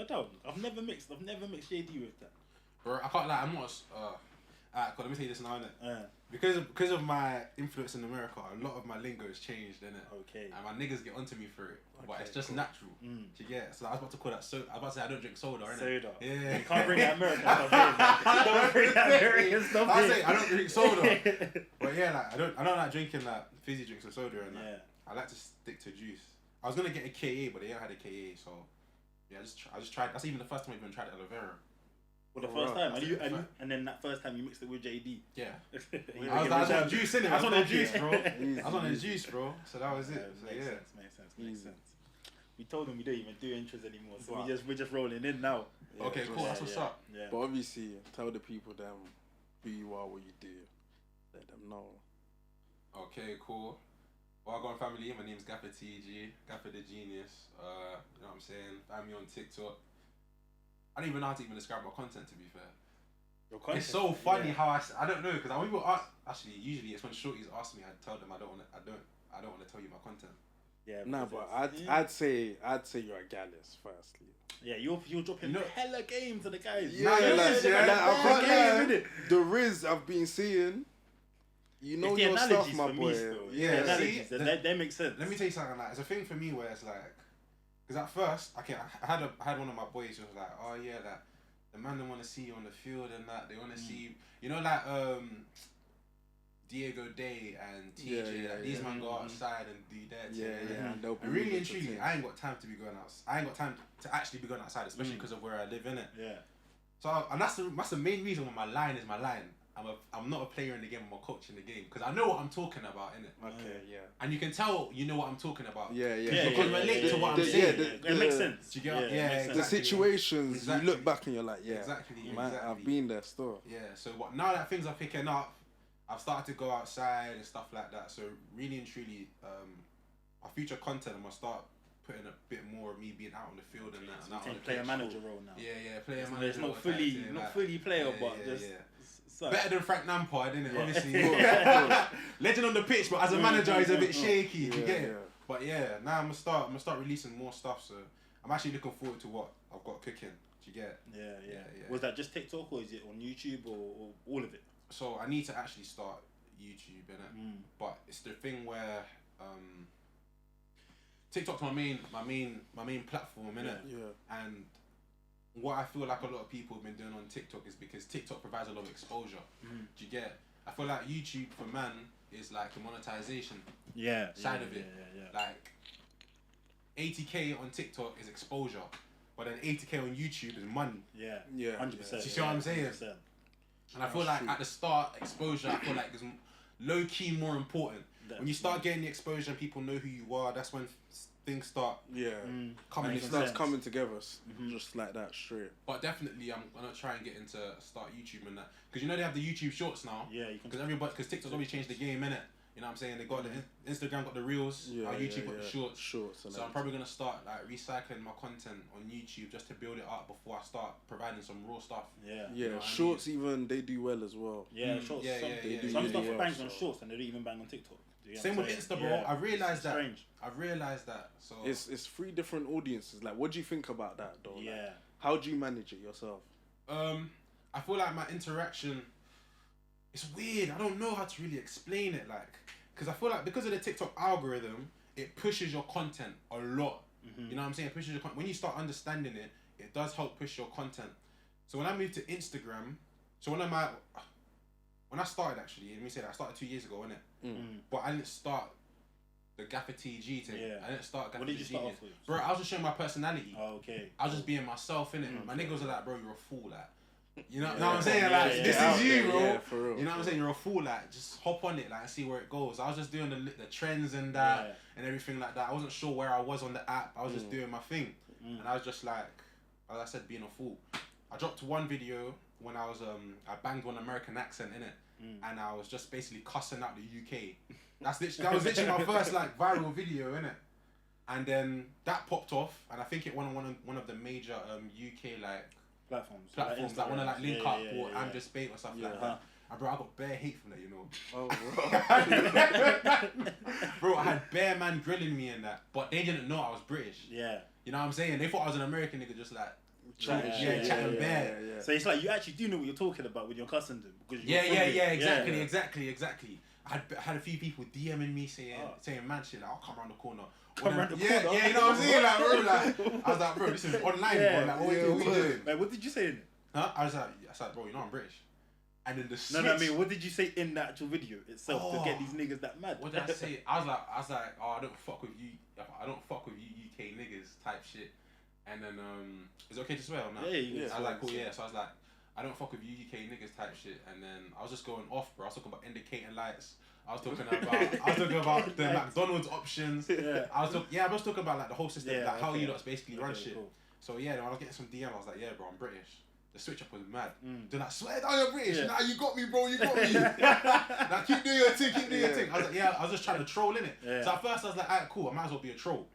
But no, I've never mixed JD with that. Bro, I can't lie. I'm not. Alright, let me tell you this now, innit? Uh, Because of my influence in America, a lot of my lingo has changed, innit? okay. And my niggas get onto me for it, but Okay, it's just cool. natural. Do you get it? So I was about to call that soda. I was about to say I don't drink soda, innit? Soda. Yeah. You can't bring that American stuff in. Man. Don't bring that American stuff I in. say I don't drink soda. But yeah, like I don't like drinking like fizzy drinks or soda and that. Yeah. I like to stick to juice. I was gonna get a KA, but they ain't had a KA, so yeah, I just tried. That's even the first time I even tried aloe vera. Well, the first time, That's and then that first time you mixed it with JD. Yeah. You I was on juice, innit? I was on the juice, bro. Easy. I was on the juice, bro. So that was it. So Makes yeah. sense. We told them we don't even do intros anymore, so Wow. we're just rolling in now. Yeah, Okay, cool. That's what's up. Yeah. But obviously, tell the people who you are, what you do. Let them know. Okay, cool. Welcome family, my name's Gaffa TG, Gaffa the Genius. You know what I'm saying? Find me on TikTok. I don't even know how to even describe my content, to be fair. Your content, It's so funny how I don't know, because when people ask, actually usually it's when shorties ask me, I tell them I don't want to tell you my content. Yeah. Nah, because but it's- I'd say you're a gallus, firstly. Yeah, you're dropping hella games to the guys. Yeah, Nah, like, this is like, a I can't game, lie. innit? The Riz I've been seeing, you know It's the your stuff, analogies my for boy. me still. Yeah, the analogies, see, they make sense. Let me tell you something, like, it's a thing for me where it's like, because at first, I had one of my boys who was like, oh yeah, like, the man don't want to see you on the field and that, they want to see you, you know, like, Diego Day and TJ, like, these man go outside and do that. And they'll be And really moving and to truly, things. I ain't got time to be going out. I ain't got time to actually be going outside, especially because of where I live, innit? Yeah. So, and that's the main reason why my line is my line. I'm not a player in the game, I'm a coach in the game. Because I know what I'm talking about, innit? Okay, yeah. And you can tell you know what I'm talking about. Yeah. You can relate to what I'm The- saying. It makes sense. Do you get what- it yeah, makes The sense. exactly. situations, Exactly. you look back and you're like, yeah. Exactly. Man, exactly. I've been there still. Yeah, so now that things are picking up, I've started to go outside and stuff like that. So really and truly, my future content, I'm going to start putting a bit more of me being out on the field and that. So And out you on take the player pitch. manager role now. Yeah, player It's manager. not type fully, thing, not like- fully player, yeah, but yeah, just yeah. so. Better than Frank Lampard, innit? Yeah. Obviously. Legend on the pitch, but as a manager, he's a bit shaky. Do you get it? Yeah. But yeah, now I'm gonna start releasing more stuff. So I'm actually looking forward to what I've got cooking. Do you get it? Yeah. Was that just TikTok or is it on YouTube or all of it? So I need to actually start YouTube, innit? But it's the thing where TikTok's my main platform, innit? Yeah. And what I feel like a lot of people have been doing on TikTok is because TikTok provides a lot of exposure. Do you get it? I feel like YouTube for man is like the monetization side of it. Like 80k on TikTok is exposure, but then 80k on YouTube is money. Yeah. 100%. Do you see what I'm saying? 100%. And I feel like at the start, exposure, I feel like is low key more important. When you start getting the exposure and people know who you are, that's when things start coming And it into starts sense. coming together just like that, straight. But definitely, I'm gonna try and get into start YouTube and that, because you know they have the YouTube Shorts now. Yeah, you can. Because TikTok's always changed the game, innit? You know what I'm saying? They got the Instagram got the reels, our YouTube got the shorts. And So I'm probably gonna start like recycling my content on YouTube just to build it up before I start providing some raw stuff. Yeah. Yeah, know what I shorts even they do well as well. Yeah, shorts. Yeah, some yeah, they yeah, do some really stuff well, bangs on so. shorts and they don't even bang on TikTok. Do you know Same what with I'm Insta, saying? bro. Yeah. I've realised that. Strange. I've realised that. So It's 3 different audiences. Like, what do you think about that, though? Like, Yeah. how do you manage it yourself? I feel like my interaction, it's weird. I don't know how to really explain it, like, because I feel like because of the TikTok algorithm, it pushes your content a lot. You know what I'm saying? It pushes your content. When you start understanding it, it does help push your content. So when I moved to Instagram, so when I started actually, let me say that I started 2 years ago, innit? But I didn't start the Gaffa TG thing. Yeah. I didn't start Gaffa What did you start Genius. off with? Bro, I was just showing my personality. Oh, okay. I was just being myself, innit? My niggas were like, bro, you're a fool, like. You know what Yeah. I'm saying? Yeah, Like, yeah, this yeah. is you, bro. Yeah, for real. You know what I'm saying? You're a fool, like, just hop on it, like, and see where it goes. I was just doing the trends and that and everything like that. I wasn't sure where I was on the app. I was just doing my thing. And I was just like, as I said, being a fool. I dropped one video when I was, I banged one American accent in it. And I was just basically cussing out the UK. That was literally my first, like, viral video, innit? And then that popped off, and I think it won on one of the major UK, like, Platforms that want to like link up or yeah. I'm just bait or stuff like Yeah. that. And bro, I got bare hate from that, you know. Oh, Bro, I had bare man grilling me and that, but they didn't know I was British. Yeah. You know what I'm saying? They thought I was an American nigga, just like chatting bare. Yeah. So it's like you actually do know what you're talking about when you're cussing them. Because Exactly. I had a few people DMing me saying man shit, like, I'll come around the corner. Come round the corner? Yeah, you know what I'm saying? Like, bro, like, I was like, bro, this is online, bro. Like, what are you doing? Like, what did you say in it? Huh? I was like, bro, you know I'm British. And then the switch. No, I mean, what did you say in the actual video itself to get these niggas that mad? What did I say? I was like, oh, I don't fuck with you. I don't fuck with you UK niggas type shit. And then, is it okay to swear or not? Yeah. I was like, cool, yeah. So I was like, I don't fuck with you UK niggas type shit. And then I was just going off, bro. I was talking about indicating lights. I was talking about the McDonald's options. Yeah. I was talking about like the whole system, like how you lot basically run shit. Cool. So yeah, when I was getting some DM, I was like, yeah, bro, I'm British. The switch up was mad. They're like, swear down you're British. Nah, you got me, bro. You got me. Now keep doing your thing. I was like, yeah, I was just trying to troll in it. Yeah. So at first I was like, alright, cool. I might as well be a troll.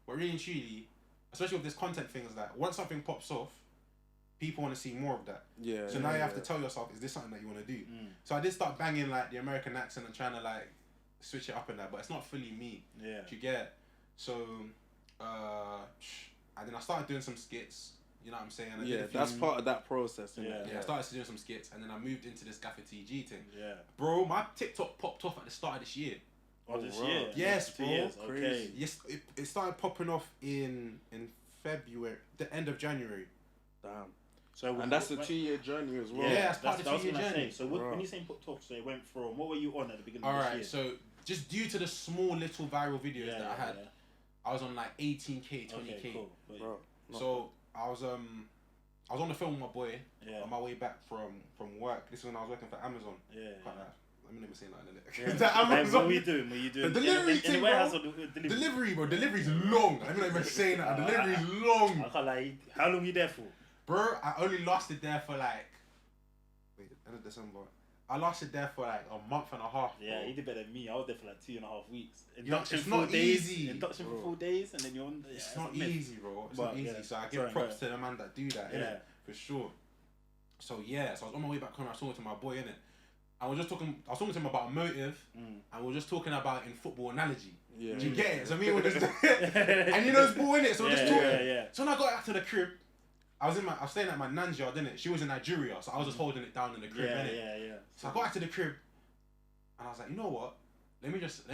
But really and truly, especially with this content thing, is like once something pops off, people want to see more of that. Yeah. So now you have to tell yourself, is this something that you want to do? So I did start banging like the American accent and trying to like switch it up and that, but it's not fully me. Yeah. Do you get it? So, and then I started doing some skits. You know what I'm saying? That's part of that process. I started doing some skits, and then I moved into this Gaffa TG thing. Yeah. Bro, my TikTok popped off at the start of this year. Oh, this year? Yes, bro. Okay. Yes, it started popping off in February, the end of January. Damn. So and that's a 2-year journey as well. Yeah, that's part of the 2-year journey. So when you say popped off, so it went from, what were you on at the beginning of this year? Alright, so just due to the small little viral videos that I had, I was on like 18k, 20k. Okay, cool. Bro, so I was on the phone with my boy on my way back from work. This is when I was working for Amazon. Let me never say nothing in it. Amazon. What were you doing? The delivery thing, bro. Delivery, bro. Delivery's long. Let me not even say that. Delivery's long. I can't lie. How long were you there for? Bro, I only lasted there for like... end of December. I lasted there for like a month and a half. Yeah, bro. you did better than me. I was there for like 2.5 weeks. Induction it's not easy. Induction for 4 days, and then you're on. It's not easy, bro. It's not easy. So I give props to the man that do that. Yeah, for sure. So I was on my way back home. I was talking to my boy, innit. I was talking to him about a motive, and we were just talking about in football analogy. Yeah. Do you get it? So me and we're just and you know it's ball in it. So we're just talking. So when I got back to the crib, I was staying at my nan's yard, innit? She was in Nigeria, so I was just holding it down in the crib, innit? Yeah. So I got back to the crib, and I was like, you know what? Let me just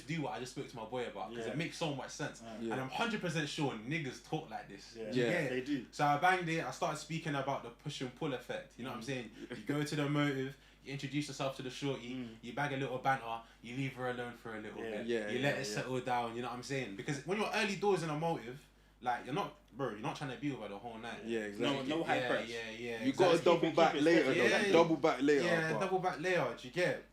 do what I just spoke to my boy about, because it makes so much sense. And I'm 100% sure niggas talk like this. Yeah, they do. So I banged it. I started speaking about the push and pull effect. You know what I'm saying? You go to the motive. You introduce yourself to the shorty, you bag a little banter, you leave her alone for a little bit, you let it settle down, you know what I'm saying? Because when you're early doors in a motive, like you're not trying to be with her the whole night. Yeah, exactly. No high press. You got to double back later. Double back later. Yeah, double back later. Do you get it?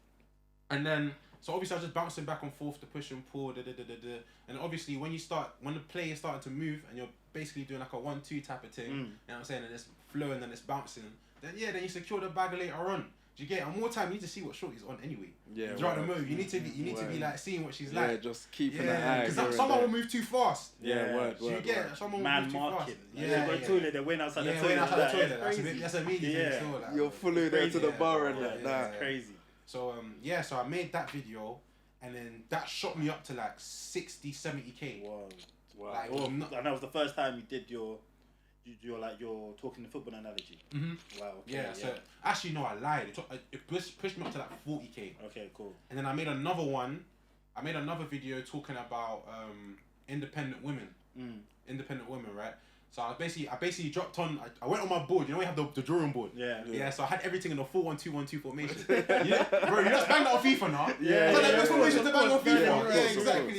And then, so obviously I was just bouncing back and forth to push and pull, and obviously when the play is starting to move and you're basically doing like a 1-2 type of thing, you know what I'm saying, and it's flowing and it's bouncing, then you secure the bag later on. Do you get it? And more time, you need to see what shorty's on anyway. Yeah. Throughout the move, you need to be like seeing what she's like. Yeah, just keeping an eye. Because someone will move too fast. Word. Do you get it? Someone will move too fast. Yeah. They go to the toilet, they went outside the toilet. That's a media thing still. Like, you're fully there to the bar and that. That's crazy. So so I made that video, and then that shot me up to like 60, 70k. Wow. Like, and that was the first time you did your talking the football analogy. Wow. Okay, yeah. So actually, no, I lied. It pushed me up to like 40k. Okay, cool. And then I made another one. I made another video talking about independent women. Independent women, right? So I basically dropped on. I went on my board. You know, we have the drawing board. Yeah. So I had everything in a 4-1-2-1-2 formation. Yeah, bro, you just banged that on FIFA now. Yeah. So that formation to bang on FIFA. Yeah,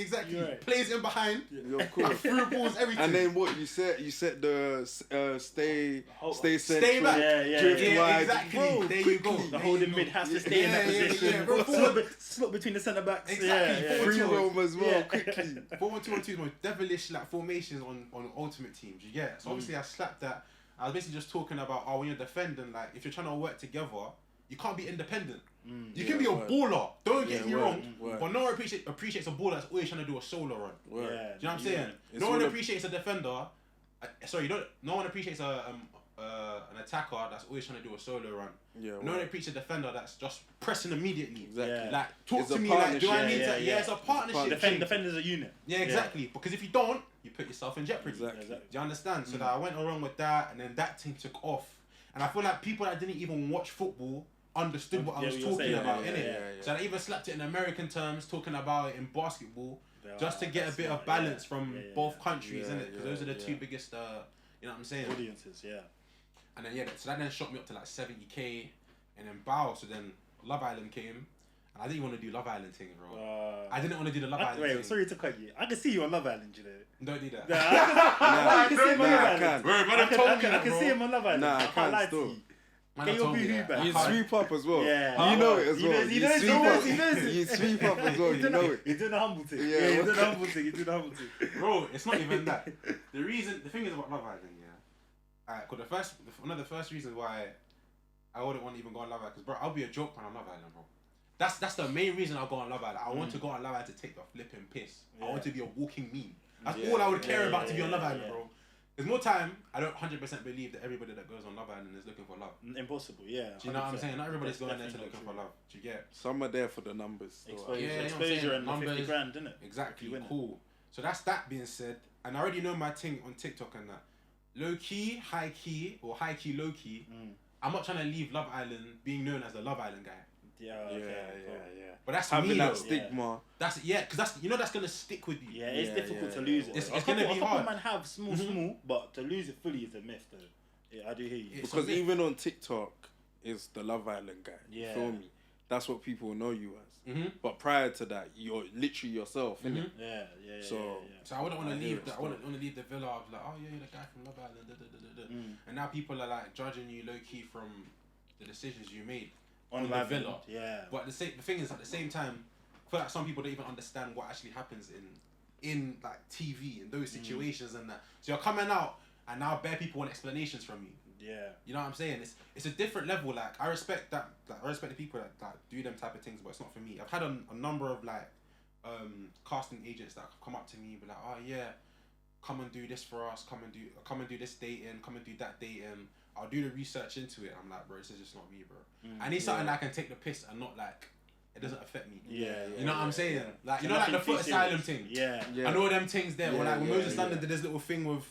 exactly. Right. Plays in behind. Yeah, of course. Through balls, everything. And then what you set? You set the stay central. Stay back. Yeah, wide. Exactly. Bro, there you go. The holding mid has to stay in that position. Bro, slot between the centre backs. Exactly. Free roam as well, quickly. 4-1-2-1-2 is most devilish like formations on Ultimate Teams. You get it? So obviously I slapped that. I was basically just talking about when you're defending, like if you're trying to work together, you can't be independent. You can be a baller. Don't get me wrong. But no one appreciates a baller that's always trying to do a solo run. Do you know what I'm saying? No one appreciates a defender. No one appreciates a an attacker that's always trying to do a solo run. Yeah. No, they preach a defender that's just pressing immediately. Exactly. Yeah. Like, talk It's to a me. Like, do I partnership. need to? Yeah, It's a partnership. Defenders a unit. Yeah, exactly. Because if you don't, you put yourself in jeopardy. Exactly. Do you understand? So that I went along with that, and then that thing took off. And I feel like people that didn't even watch football understood what I was talking about, innit? So I even slapped it in American terms, talking about it in basketball, just to get a bit of balance from both countries, innit? Because those are the two biggest, you know what I'm saying? Audiences, yeah. And then so that then shot me up to like 70k, and then bow. So then Love Island came. I didn't want to do Love Island thing, bro. I didn't want to do the Love Island thing. Wait, sorry to cut you. I can see you on Love Island, you know. Don't do that. I can see him on Love Island. Bro, I can see him on Love Island. Nah, I can't lie still. to you. Get your boohoo back. You sweep up as well. Yeah. You know it as He well. knows, You sweep up. he knows it. You sweep up as well. You know it. You're doing a humble thing. Yeah, Yeah, you're doing a humble thing. You're doing a humble thing. Bro, it's not even that. The thing is about Love Island, yeah. Cause one of the first reasons why I wouldn't want to even go on Love Island, because bro, I'll be a joke man on Love Island, bro. That's the main reason I'll go on Love Island. I want to go on Love Island to take the flipping piss. I want to be a walking meme. That's all I would care about to be on Love Island, bro. There's more time. I don't 100% believe that everybody that goes on Love Island is looking for love. Impossible, yeah. Do you know what I'm saying? Not everybody's going there to looking for love. Do you get? Some are there for the numbers. Exposure and numbers, 50 grand, innit? Exactly, cool. So that's that being said, and I already know my thing on TikTok and that. Low key, high key, or high key, low key. I'm not trying to leave Love Island being known as the Love Island guy. Yeah. But that's having me, that though. stigma. Because that's that's gonna stick with you. Yeah, it's difficult to lose it. It's gonna be hard. Man have small, but to lose it fully is a myth, though. Yeah, I do hear you. Because even on TikTok, it's the Love Island guy. Yeah. You feel me? That's what people know you as. But prior to that, you're literally yourself, innit? Yeah. So I wouldn't want to leave. I wouldn't want to leave the villa of like, oh yeah, you're the guy from Love Island. And now people are like judging you low key from the decisions you made on the villa. Yeah. But the thing is, at the same time, I feel like some people don't even understand what actually happens in like TV and those situations and that. So you're coming out and now bare people want explanations from you. Yeah. You know what I'm saying? It's a different level. Like I respect that. Like, I respect the people that do them type of things, but it's not for me. I've had a number of like casting agents that come up to me and be like, oh yeah, come and do this for us. Come and do this dating. Come and do that dating. I'll do the research into it. I'm like, bro, this is just not me, bro. I need something that I can take the piss and not like it doesn't affect me. Yeah. You know what I'm saying? Yeah. Like, you know, like the foot asylum thing. Yeah. I know them things there. Or like when Moses London did this little thing with.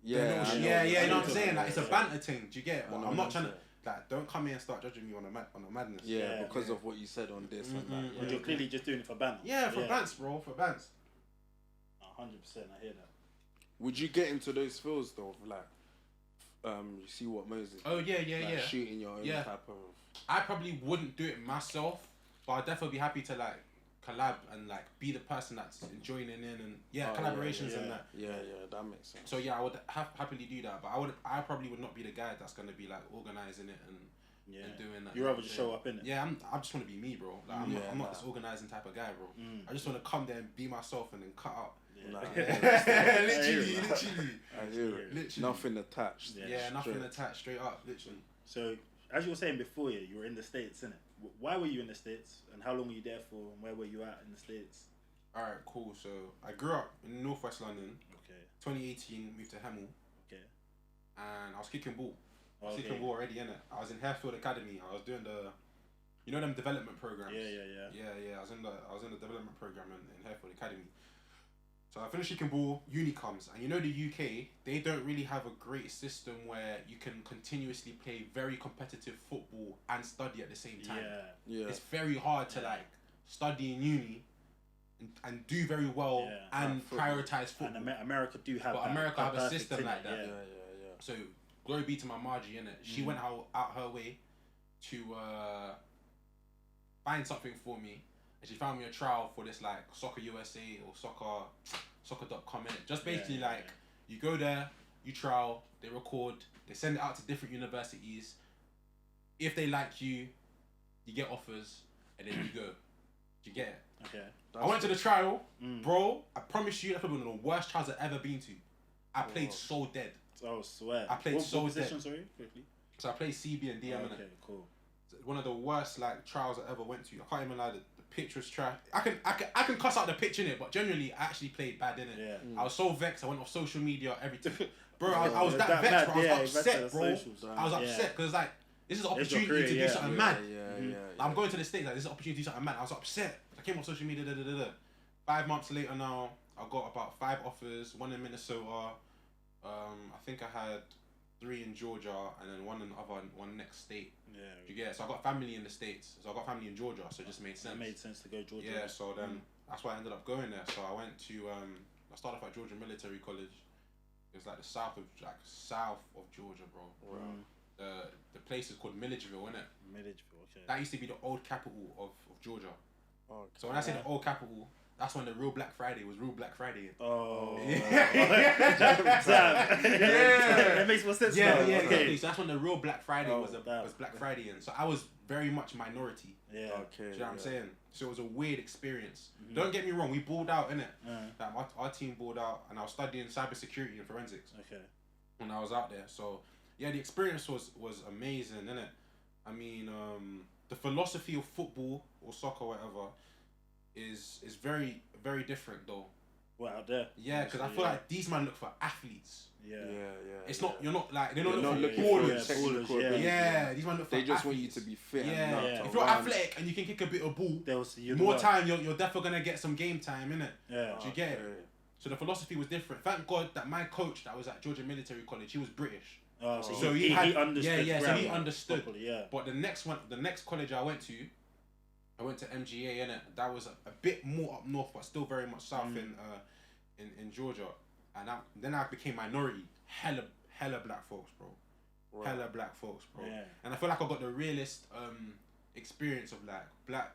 You know what I'm saying? Like, it's a banter thing. Do you get it? But I'm not trying to. Like, don't come here and start judging me on a madness. Yeah, because of what you said on this and that. But you're clearly just doing it for banter. Yeah, for bants, bro. For bants. 100%, I hear that. Would you get into those feels though, of like, you see what Moses? Oh yeah, like shooting your own type of. I probably wouldn't do it myself, but I'd definitely be happy to like collab and like be the person that's joining in and collaborations and that. Yeah, that makes sense. So yeah, I would happily do that, but I probably would not be the guy that's gonna be like organizing it and doing that. You rather just show up in it. Yeah, I just want to be me, bro. Like I'm not this organizing type of guy, bro. I just want to come there and be myself and then cut out. Literally. I hear it. Literally. Nothing attached. Yeah, nothing attached. Straight up, literally. So, as you were saying before, you were in the States, innit? Why were you in the States, and how long were you there for, and where were you at in the States? Alright, cool. So I grew up in Northwest London. Okay. 2018, moved to Hemel. Okay. And I was kicking ball. I was kicking ball already, innit? I was in Harefield Academy. I was doing them development programs. Yeah. I was in the development program in Harefield Academy. So I finished kicking ball, uni comes, and the UK, they don't really have a great system where you can continuously play very competitive football and study at the same time. Yeah. It's very hard to like study in uni and do very well and prioritize football. And America do have but America have a system like that. Yeah. So glory be to my Margie, innit? She went out her way to find something for me. And she found me a trial for this like Soccer USA or soccer.com, innit? Just basically you go there, you trial, they record, they send it out to different universities. If they like you, you get offers, and then you go. Do you get it? Okay. I went to the trial, bro. I promise you, that's probably one of the worst trials I've ever been to. I played so dead. Oh, swear. I played so dead. Sorry, quickly. So I played CB and DM. Okay, cool. One of the worst like trials I ever went to. I can't even lie. The pitch was trash. I can cuss out the pitch in it, but generally I actually played bad in it. Yeah. I was so vexed. I went off social media, everything. bro, I was that vexed, bro. I was upset, bro. I was upset because like this is an opportunity to do something mad. I'm going to the States, like this is an opportunity to do something mad. I was upset. I came on social media. 5 months later now, I got about 5 offers. 1 in Minnesota. I think I had 3 in Georgia, and then 1 in the other one next state. Yeah. You get it? So I got family in the States. So I got family in Georgia. So it just made sense. It made sense to go Georgia. Yeah. So then that's why I ended up going there. So I went to I started off at Georgia Military College. It's like the south of Georgia, bro. Right. The place is called Milledgeville, isn't it? Milledgeville, okay. That used to be the old capital of Georgia. Okay. So when I say the old capital, that's when the real Black Friday was real Black Friday. Oh. That makes more sense. Yeah, now. Okay. Okay. So that's when the real Black Friday was Black Friday, and so I was very much minority. Yeah. Okay. Do you know what I'm saying? So it was a weird experience. Don't get me wrong, we balled out, innit? Like our team balled out, and I was studying cybersecurity and forensics. Okay. When I was out there, so yeah, the experience was amazing, innit? I mean, the philosophy of football or soccer, or whatever, is very, very different though. What, out there? Yeah, because I feel like these men look for athletes. Yeah. It's not, you're not like, they're not looking for for ballers. Yeah, these men look for They just athletes. want you to be fit. Yeah, and if you're athletic and you can kick a bit of ball, more time, you're definitely going to get some game time, innit? Yeah. Do you get it? So the philosophy was different. Thank God that my coach that was at Georgia Military College, he was British. Oh, so he understood. So he understood. Properly, But the next college I went to MGA, innit? That was a bit more up north, but still very much south in Georgia. And then I became minority. Hella black folks, bro. Right. Hella black folks, bro. Yeah. And I feel like I got the realest experience of like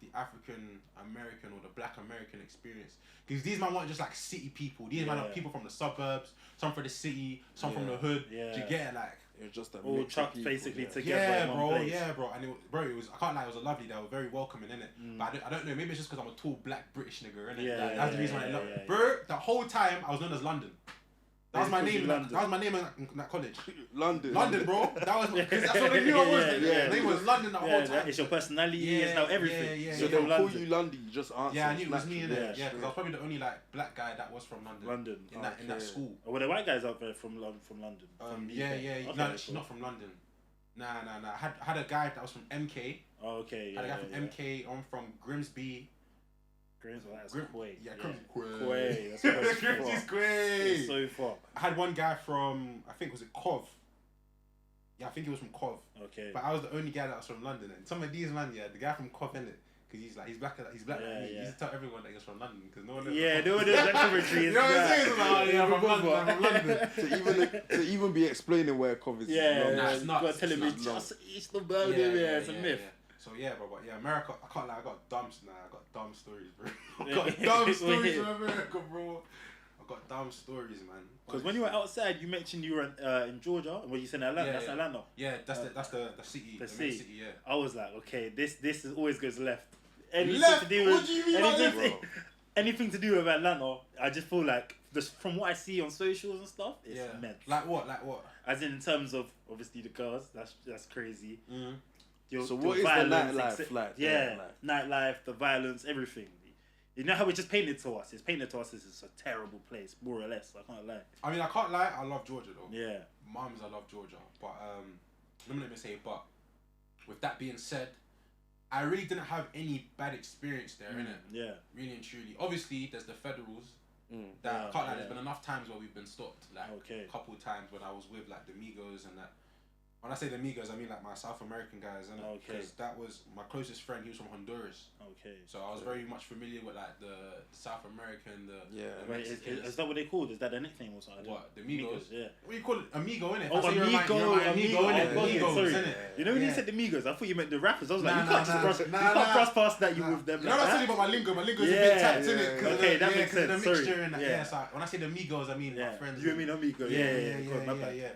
the African American or the Black American experience. Because these man weren't just like city people. These man are people from the suburbs, some from the city, some from the hood. Yeah. Do you get it? Like, it was just all chucked basically together. Yeah, bro. Yeah, bro. And it was. I can't lie. It was a lovely. They were very welcoming, innit? But I don't know. Maybe it's just because I'm a tall black British nigga, innit? Yeah, that's the reason why I love it. Bro, the whole time I was known as London. That was my name. That was my name in that college. London, bro. That was because that's what they knew I was. The name was London the whole time. It's your personality. It's now everything. Yeah. So they'll call you London. You just answer. Yeah, I knew it was me in there. Yeah, because I was probably the only like black guy that was from London. In that school. Or were the white guys out there from London? Yeah. No, she's not from London. Nah. I had a guy that was from MK. Oh, okay. I had a guy from MK. I'm from Grimsby. That's Quay. Yeah, Quay. That's Grimsby's Quay. It's so far. I had one guy from, I think, was it Cov? Yeah, I think he was from Cov. Okay. But I was the only guy that was from London. And some of these man, the guy from Cov, innit? Because he's black like me. He used to tell everyone that he was from London because no one knows. Yeah, no one knows that commentary. You know what I'm saying? I'm from London. To even be explaining where Cov is. It's not. It's the Birmingham. It's a myth. So yeah, bro, but yeah, America, I can't lie, I got dumb stories, bro. I got dumb stories from America, bro. I got dumb stories, man. Because when you were outside, you mentioned you were in Georgia. What you said in Atlanta? That's Atlanta. Yeah, that's the city. The main city, yeah. I was like, okay, this is always goes left. What do you mean by left, bro? Anything to do with Atlanta, I just feel like from what I see on socials and stuff, it's meant. Like what? As in terms of obviously the girls, that's crazy. Mm-hmm. So what is the nightlife like? Yeah, nightlife, the violence, everything. You know how it's just painted to us? It's painted to us as it's a terrible place, more or less. I can't lie. I mean, I can't lie. I love Georgia though. Yeah. Mums, I love Georgia. But let me say, but with that being said, I really didn't have any bad experience there, innit? Yeah. Really and truly. Obviously, there's the Federals. That can't lie. There's been enough times where we've been stopped. Like a couple times when I was with like the Migos and that. When I say the Migos, I mean like my South American guys, and because that was my closest friend. He was from Honduras. Okay. So I was very much familiar with like the South American, the is that what they called? Is that their nickname or something? What, the Migos? Yeah. What do you call it? Amigo, innit? Oh, Amigo, Amigo, sorry. You know when you said the Migos, I thought you meant the rappers. I was like, you can't cross past that. You with them. You know what I'm saying about my lingo? My lingo's a bit tapped, innit? Okay, that makes sense. The mixture in that. Yeah. So when I say the Migos, I mean my friends. You mean Amigo? Yeah.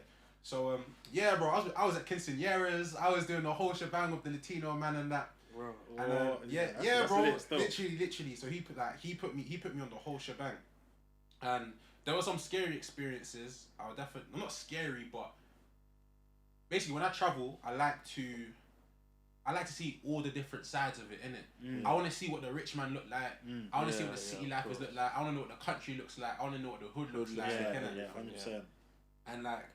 So yeah, bro, I was at Quinceañeras. I was doing the whole shebang with the Latino man and that. Bro, and bro, literally. So he put me on the whole shebang, and there were some scary experiences. I would definitely not scary, but basically when I travel, I like to see all the different sides of it, innit? I want to see what the rich man look like. I want to see what the city life is look like. I want to know what the country looks like. I want to know what the hood looks like. Yeah, 100%. And like,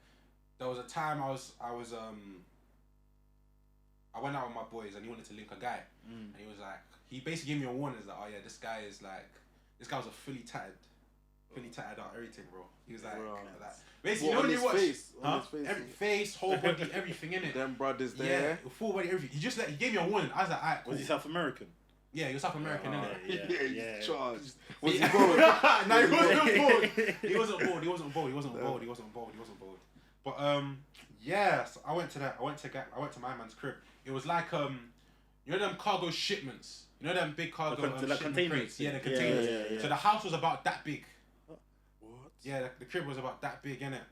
there was a time I went out with my boys and he wanted to link a guy, and he was like, he basically gave me a warning. He's like, oh yeah, this guy was a fully tatted out everything, bro. He was like, basically, you know when you watch, every face, whole body, everything in it. Them brothers there, full body, everything. He gave me a warning. I was like, alright, cool. Was he South American? Yeah, he was South American, innit? Yeah. Charged. Was he bold? No, he wasn't bold. He wasn't bold. But yeah, so I went to my man's crib. It was like you know them cargo shipments. You know them big cargo shipment containers. crates. Yeah, the containers. Yeah. So the house was about that big. What? Yeah, the crib was about that big, innit?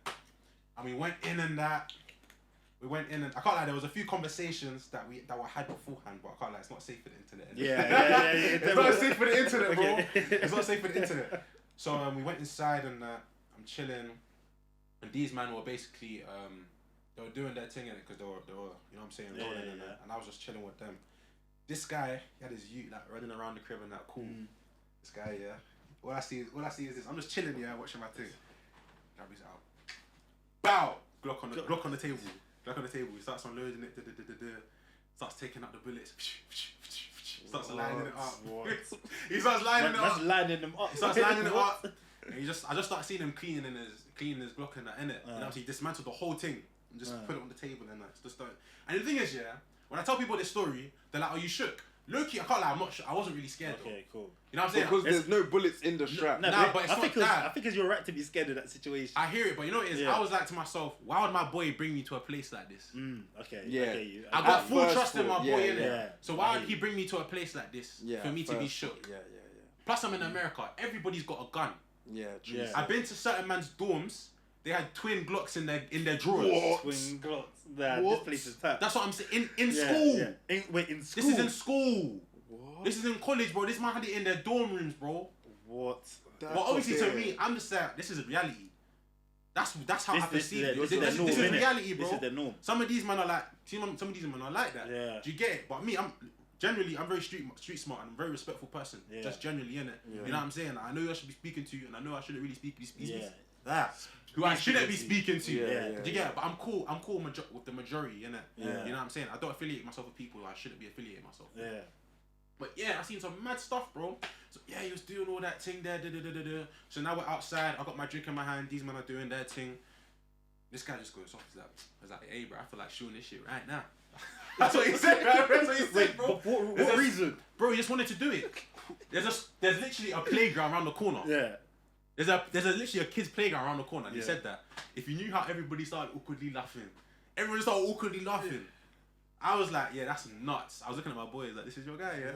And we went in and that. I can't lie, there was a few conversations that were had beforehand, but I can't lie, it's not safe for the internet. Yeah. It's not safe for the internet, bro. It's not safe for the internet. So we went inside and I'm chilling, and these men were basically they were doing their thing in it because they were you know what I'm saying, rolling in there, and I was just chilling with them. This guy, he had his ute like running around the crib and that, cool. This guy, yeah. All I see is this. I'm just chilling, yeah, watching my thing. Grab his out. Bow! Glock on the table. Glock on the table. He starts unloading it. Starts taking out the bullets. Starts lining it up. He starts lining it up. That's lining them up. He starts lining it up. And I just start seeing him cleaning his Glock and that, innit? You know, so he dismantled the whole thing and just put it on the table and that. Just started. And the thing is, yeah, when I tell people this story, they're like, "Are you shook?" Low-key, I can't lie, I'm not sure. I wasn't really scared. Okay, cool. You know what I'm saying? Because there's no bullets in the strap. But it's I not that. I think it's your right to be scared of that situation. I hear it, but you know what it is? Yeah. I was like to myself, why would my boy bring me to a place like this? Okay. Yeah. Okay, I got full first trust in my thought, boy, yeah, innit? yeah. So why would he bring me to a place like this for me to be shook? Yeah. Plus, I'm in America. Everybody's got a gun. Yeah, true. Yeah. I've been to certain man's dorms. They had twin Glocks in their drawers. What? Twin Glocks. This place is tapped. That's what I'm saying. In school. Yeah. In school. This is in school. What? This is in college, bro. This man had it in their dorm rooms, bro. What? That's Well, obviously what to me, I'm just saying this is reality. That's how I perceive it. This This is is reality, bro. This is the norm. Some of these men are like, that. Yeah. Do you get it? But me, I'm very street smart and I'm a very respectful person. Yeah. Just generally, innit? Yeah. You know what I'm saying? I know who I should be speaking to, and I know I shouldn't really speak Yeah. that. Who I shouldn't be speaking to. Yeah. Do you get it? But I'm cool. I'm cool with the majority, innit? Yeah. You know what I'm saying? I don't affiliate myself with people I shouldn't be affiliating myself with. Yeah. But yeah, I seen some mad stuff, bro. So yeah, he was doing all that thing there. So now we're outside. I got my drink in my hand. These men are doing their thing. This guy just goes off. He's like, hey, bro, I feel like shooting this shit right now. That's what he said, right? That's what he said, bro. But what reason? Bro, he just wanted to do it. There's literally a playground around the corner. Yeah. There's literally a kid's playground around the corner. And he said that. If you knew how everybody started awkwardly laughing, I was like, yeah, that's nuts. I was looking at my boys like, this is your guy, yeah?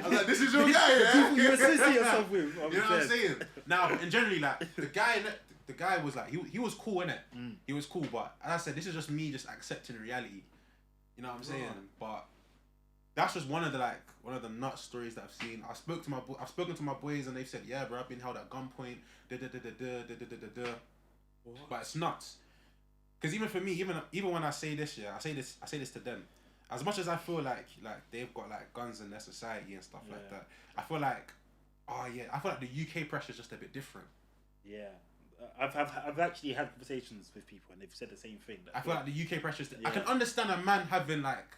I was like, this is your guy, yeah? You associate yourself with. You know what I'm saying? Now, and generally, like, the guy was like, he was cool, innit? He was cool, but as I said, this is just me just accepting reality. You know what I'm saying? But that's just one of the nuts stories that I've seen. I've spoken to my boys and they've said, yeah, bro, I've been held at gunpoint. But it's nuts. Because even for me, even when I say this, yeah, I say this to them. As much as I feel like they've got like guns in their society and stuff like that, I feel like the UK pressure is just a bit different. Yeah. I've actually had conversations with people and they've said the same thing. I feel like the UK pressure is... I can understand a man having like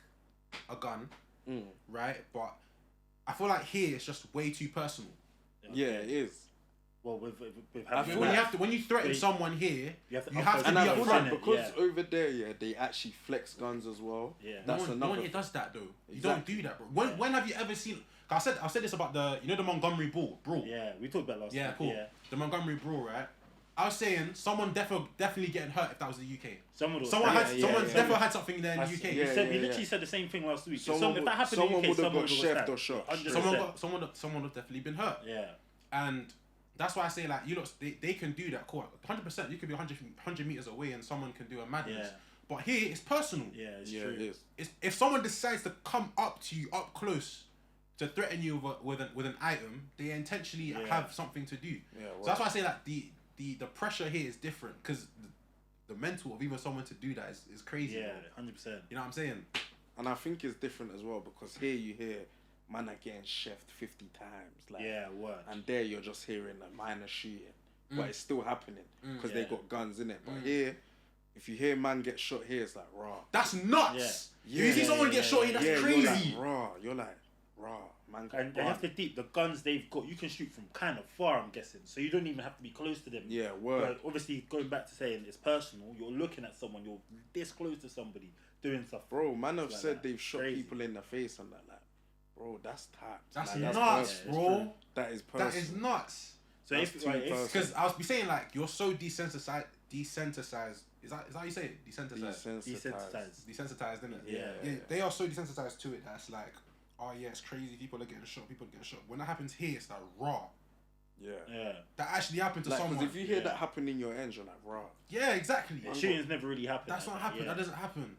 a gun, right? But I feel like here it's just way too personal. Yeah, it is. Well, when you threaten someone here, you have to be upfront upfront. Because over there, yeah, they actually flex guns as well. Yeah. No one here does that though. You don't do that, bro. When have you ever seen... I said this about the Montgomery brawl. Yeah, we talked about last time. Yeah, cool. Yeah. The Montgomery brawl, right? I was saying someone definitely getting hurt if that was the UK. Someone definitely had something there in the UK. We literally said the same thing last week. If that happened someone in the UK, would have got chefed or shot. Someone would definitely been hurt. Yeah. And that's why I say, like, you lot, they can do that. Cool. 100%. You could be 100 meters away and someone can do a madness. Yeah. But here it's personal. Yeah, it's true. It is. If someone decides to come up to you up close to threaten you with an item, they intentionally have something to do. Yeah, so that's why I say like the pressure here is different because the mental of even someone to do that is crazy. Yeah, 100%. You know what I'm saying? And I think it's different as well because here you hear man are getting chefed 50 times. Like, yeah, word. And there you're just hearing a minor shooting. but it's still happening because they got guns in it. But here, if you hear man get shot here, it's like raw. That's nuts. If you see someone get shot here, that's crazy. You're like raw. Man, and you have to deep the guns they've got. You can shoot from kind of far, I'm guessing. So you don't even have to be close to them. Yeah, word. But obviously, going back to saying it's personal, you're looking at someone. You're this close to somebody doing stuff. Bro, man have like said that. they've shot Crazy. people in the face and that. Like, bro, that's tapped. That's like, nuts, personal. bro. That is personal. That is nuts. So That's Because I was be saying like you're so desensitized. Is that how you say it? Desensitized. Desensitized, isn't it? Yeah. They are so desensitized to it. That's like, oh yeah, it's crazy. People are getting shot. When that happens here, it's like raw. Yeah. That actually happened to Like, someone. if you hear that happen in your end, you're like, raw. Yeah, exactly. Shootings never really happen. That's not happened. That doesn't happen.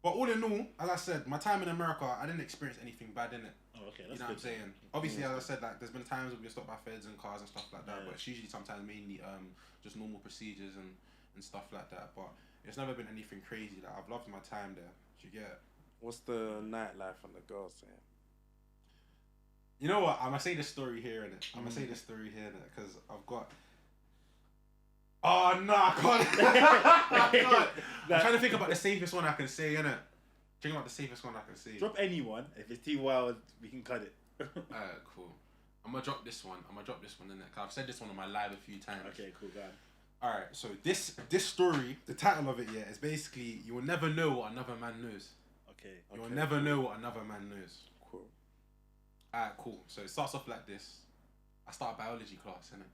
But all in all, as I said, my time in America, I didn't experience anything bad in it. Oh, okay, You that's know what I'm saying? Obviously, as I said, like there's been times where we've been stopped by feds and cars and stuff like that, but it's usually sometimes mainly just normal procedures and stuff like that. But it's never been anything crazy. Like I've loved my time there. Do you get it? What's the nightlife and the girls saying? You know what? I'm gonna say this story here, innit? Because I've got. Oh no, I can't. I can't. I'm trying to think about the safest one I can say, innit? Think about the safest one I can say. Drop anyone. If it's too wild, we can cut it. Alright, cool. I'm gonna drop this one, innit? Cause I've said this one on my live a few times. Okay, cool, go on. Alright, so this story, the title of it, is basically you will never know what another man knows. Okay. You will never know what another man knows. Cool. Alright, cool. So it starts off like this. I start a biology class, innit?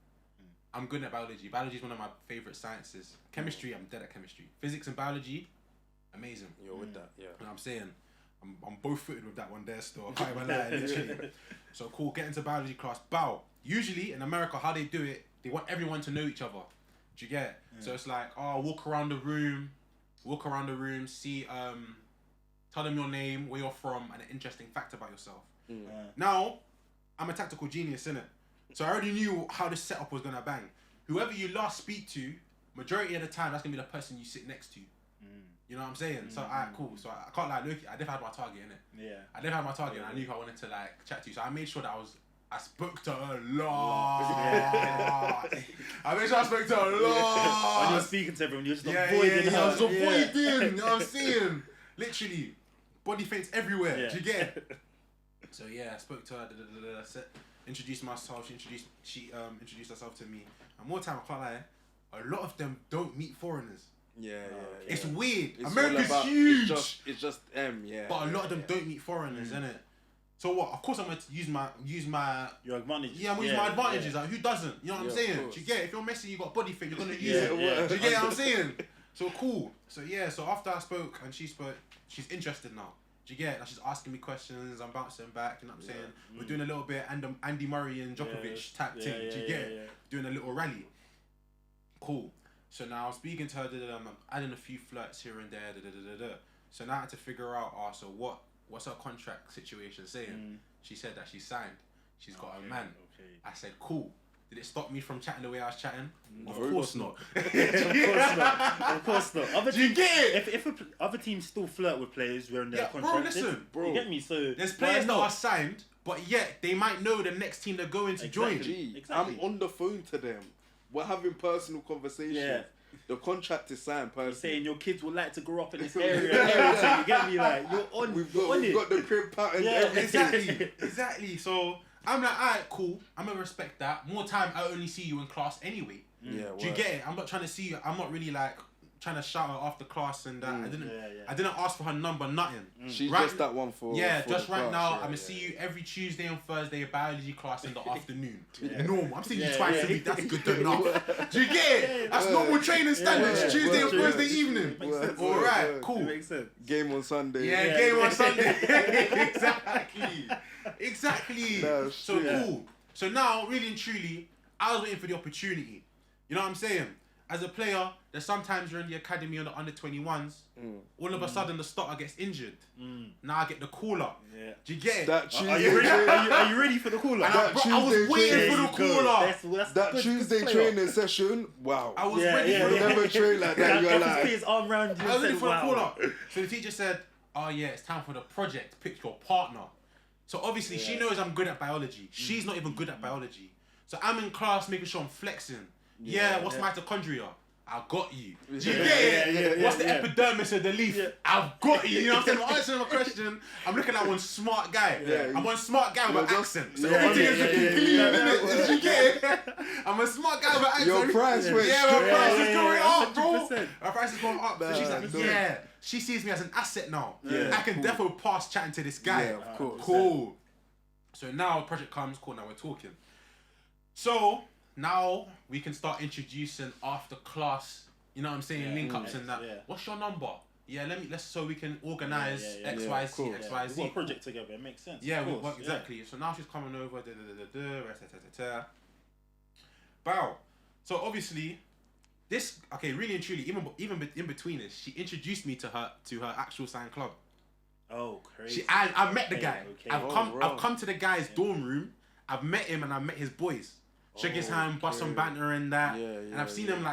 I'm good at biology. Biology is one of my favourite sciences. Chemistry, I'm dead at chemistry. Physics and biology, amazing. You're with that, yeah. You know what I'm saying? I'm both footed with that one there still. I can't even lie, literally. So cool, get into biology class. Bow. Usually in America, how they do it, they want everyone to know each other. Do you get it? Yeah. So it's like, walk around the room, see, tell them your name, where you're from, and an interesting fact about yourself. Now, I'm a tactical genius, innit? So I already knew how this setup was gonna bang. Whoever you last speak to, majority of the time, that's gonna be the person you sit next to. You know what I'm saying? So alright, cool. So I can't lie, look, I definitely had my target, innit? Yeah. I definitely had my target, and I knew who I wanted to like chat to. So I made sure that I spoke to her a lot. I made sure I spoke to her a lot. When you're speaking to everyone, you're just avoiding her. I was avoiding. You know what I'm saying? Literally, body feints everywhere. Do you get it? So yeah, I spoke to her. Introduced myself. She introduced herself to me. And more time, I can't lie, a lot of them don't meet foreigners. Yeah. It's weird. It's America's huge. It's just yeah. But a lot of them don't meet foreigners, innit? So what? Of course, I'm gonna use my your advantages. Yeah, I'm gonna use my advantages. Like, who doesn't? You know what I'm saying? Do you get it? If you're messy, you got body fit, you're gonna use it. Do you get what I'm saying? So cool. So yeah. So after I spoke and she spoke, she's interested now. Do you get it? Like, she's asking me questions. I'm bouncing back. You know what I'm saying? We're doing a little bit Andy Murray and Djokovic type thing. Do you get it? Doing a little rally. Cool. So now I'm speaking to her, I'm adding a few flirts here and there, So now I had to figure out, so what's her contract situation saying? She said that she's signed. She's got a man. Okay. I said, cool. Did it stop me from chatting the way I was chatting? No, of course not. Of course not. Other Do you teams, get it? If other teams still flirt with players who are in their contract, bro. You get me? So there's players that are signed, but yet they might know the next team they're going to join. Exactly. I'm on the phone to them. We're having personal conversations. Yeah. The contract is signed personally. You're saying your kids would like to grow up in this area and everything. You get me? Like, you're on. We've got the crib pattern. Yeah, exactly. So I'm like, alright, cool. I'm gonna respect that. More time, I only see you in class anyway. Yeah. Do you get it? I'm not trying to see you. I'm not really like trying to shout her after class and that. I didn't ask for her number, nothing. She's just that one for. Yeah, for just right class, now. I'm gonna see you every Tuesday and Thursday biology class in the afternoon. Normal. I'm seeing you twice a week. That's good enough. Do you get it? That's normal training standards. Tuesday and Thursday evening. All right, cool. Makes sense. Game on Sunday. Yeah, game on Sunday. Exactly. So cool. So now, really and truly, I was waiting for the opportunity. You know what I'm saying? As a player, there's sometimes you're in the academy on the under 21s. All of a sudden, the starter gets injured. Now I get the call up. Yeah. Do you get it? Are you ready for the call up? I was waiting for the call up. That Tuesday training session, wow. I was ready for the call up. Never train like that. You're like, his arm around you. I was ready for the call up. So the teacher said, it's time for the project. Pick your partner. So obviously, she knows I'm good at biology. She's not even good at biology. So I'm in class making sure I'm flexing. Yeah, what's mitochondria? I got you. Do you get it? What's the epidermis of the leaf? I've got you. You know what I'm saying? I'm answering a question. I'm looking at one smart guy. I'm one smart guy with an accent. So everything is looking clean, innit? Did you get it? I'm a smart guy with an accent. Your price went my price is going up, bro. My price is going up. Nah, So she's like, she sees me as an asset now. I can definitely pass chatting to this guy. Yeah, of course. Cool. So now project comes, cool, now we're talking. So now we can start introducing after class, you know what I'm saying, link ups and that. What's your number? Yeah, let's so we can organize X, Y, Z, X, Y, Z. We've got a project together, it makes sense. Yeah, exactly. So now she's coming over, Bow. So obviously, this really and truly, even in between this, she introduced me to her actual sign club. Oh, crazy. I met the guy. Okay. I've come to the guy's dorm room. I've met him and I've met his boys. Shook his hand, bust some banter and that. And I've seen him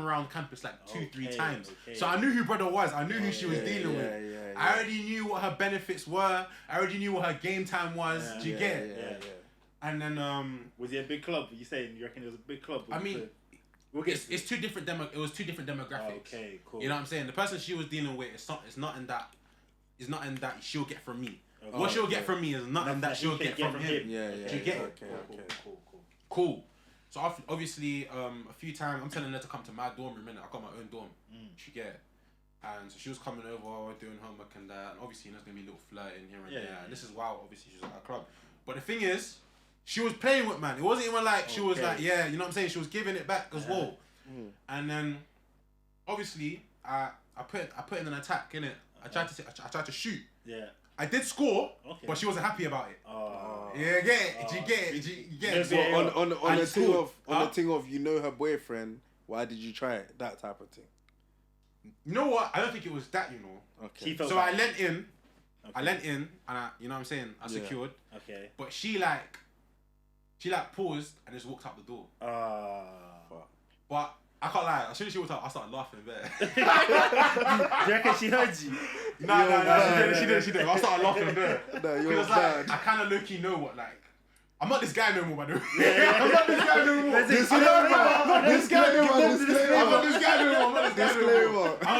around campus like 2-3 times. So I knew who brother was. I knew who she was dealing with. I already knew what her benefits were. I already knew what her game time was. Do you get it? And then was it a big club? You saying you reckon it was a big club? I mean, it's two different it was two different demographics. Okay, cool. You know what I'm saying? The person she was dealing with it's not in that she'll get from me. What she'll get from me is nothing that she'll get from him. Do you get it? Cool. So obviously, a few times I'm telling her to come to my dorm room. I got my own dorm. She get it. And so she was coming over, doing homework and that. And obviously, there's gonna be a little flirting here and there. And this is why obviously she was at a club. But the thing is, she was playing with man. It wasn't even like she was like, you know what I'm saying? She was giving it back as well. And then obviously, I put in an attack, innit? I tried to shoot. I did score, but she wasn't happy about it. Yeah, get it? Do you get it? Do you get it? So on the thing of you know her boyfriend, why did you try it? That type of thing. You know what? I don't think it was that, you know. Okay. So I lent in. I lent in, and you know what I'm saying? I secured. Okay. But she paused and just walked out the door. But I can't lie. As soon as she walked out, I started laughing there. Do you reckon she heard you? No, she didn't. I started laughing there. No, you're Because bad. I kind of low-key know what, like, I'm not this guy no more, by the way. Yeah. I'm not this guy no more. I'm not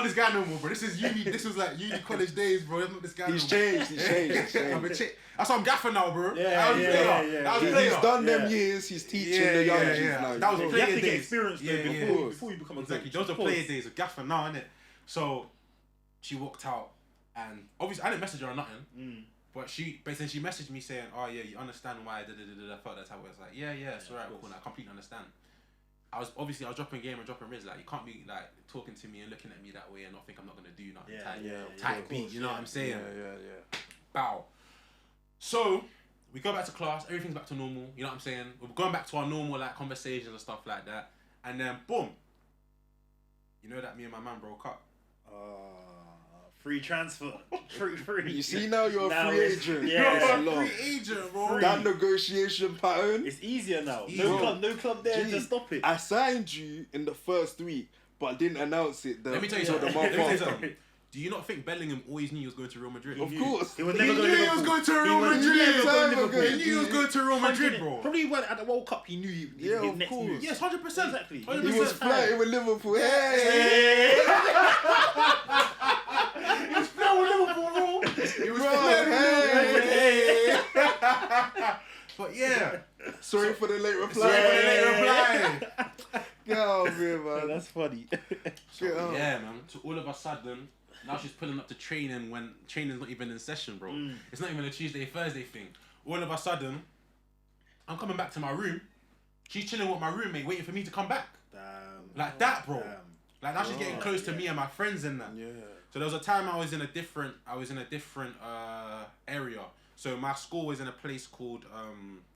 this guy no more, bro. This is uni. This was like uni college days, bro. I'm not this guy no more. He's changed. I'm a chick. That's why I'm Gaffa now, bro. That was a player. He's done them years. He's teaching the young kids now. That was You player have to get days. experience before you become a Exactly. coach. Those are player days of Gaffa now, innit? So she walked out, and obviously I didn't message her or nothing. But she messaged me saying, "Oh yeah, you understand why I felt that type of way." I was like, "Yeah, it's alright, cool. I completely understand." I was dropping game and dropping riz. Like, you can't be like talking to me and looking at me that way and not think I'm not gonna do nothing. Tight beat. You know what I'm saying? Yeah. Bow. So we go back to class. Everything's back to normal. You know what I'm saying? We're going back to our normal like conversations and stuff like that. And then boom. You know that me and my man broke up. Free transfer. Free. You see now you're a free agent. Yeah. You're a free agent, bro. That negotiation pattern. It's easier now. Bro. No club there to stop it. I signed you in the first week, but didn't announce it. Let me tell you something. Do you not think Bellingham always knew he was going to Real Madrid? Of course. He was never He knew he was going to Real Madrid. He knew he was going to Real Madrid, bro. Probably when at the World Cup he knew his next move. Yes, 100%. Exactly. 100%. He was flirting with Liverpool. He was flirting with Liverpool, bro. He was flirting with Liverpool. But yeah. Sorry for the late reply. Get out of here, man. That's funny. Yeah, man. So all of a sudden, now she's pulling up to training when training's not even in session, bro. It's not even a Tuesday, Thursday thing. All of a sudden, I'm coming back to my room. She's chilling with my roommate, waiting for me to come back. Damn. Like that, bro. Like now she's getting close to me and my friends and that. Yeah. So there was a time I was in a different area. So my school was in a place called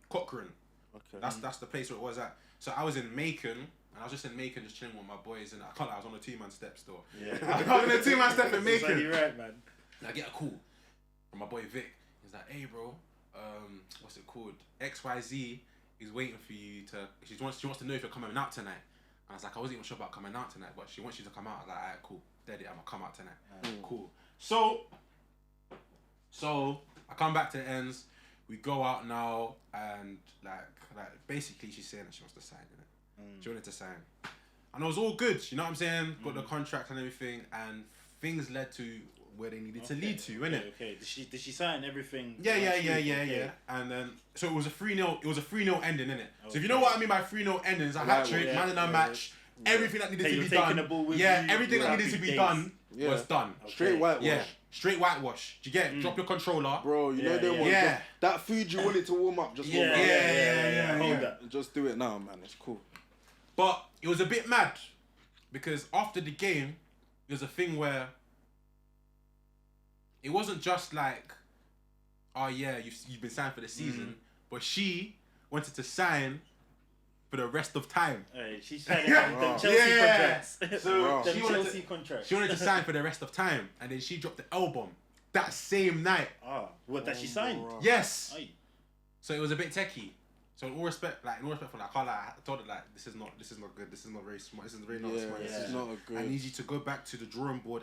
Cochrane. Okay. That's the place where it was at. So I was in Macon. And I was just in Macon, just chilling with my boys, and I can't lie, I was on the 2-man-step still. Yeah. I was on the 2-man-step in Macon. You're right, man. And I get a call from my boy Vic. He's like, "Hey, bro, what's it called? XYZ is waiting for you to. She wants to know if you're coming out tonight." And I was like, I wasn't even sure about coming out tonight, but she wants you to come out. I was like, "Alright, cool, daddy, I'm gonna come out tonight." Cool. So I come back to the ends. we go out now, and like basically she's saying that she wants to sign it. She wanted to sign, and it was all good. You know what I'm saying? Got the contract and everything, and things led to where they needed to lead to, innit? Okay. Did she sign everything? Yeah. And then so it was a 3-0. It was a 3-0 ending, innit? So if you know what I mean by 3-0 ending, it's a hat trick, man in a match. Everything that needed to be done. Everything that needed to be done was done. Straight whitewash. Yeah, straight whitewash. Do you get it? Drop your controller, bro. You know they want that food. You want it to warm up. Just warm up. Yeah. Just do it now, man. It's cool. But it was a bit mad because after the game, there's a thing where it wasn't just like, oh yeah, you've been signed for the season, but she wanted to sign for the rest of time. She signed the Chelsea contracts. So contracts. She wanted to sign for the rest of time, and then she dropped the L-bomb that same night. What that she signed? Yes. Aye. So it was a bit techie. So in all respect for I can't lie, I told her like this is not good, this is not very smart, this is very not smart. This is not a good. I need you to go back to the drawing board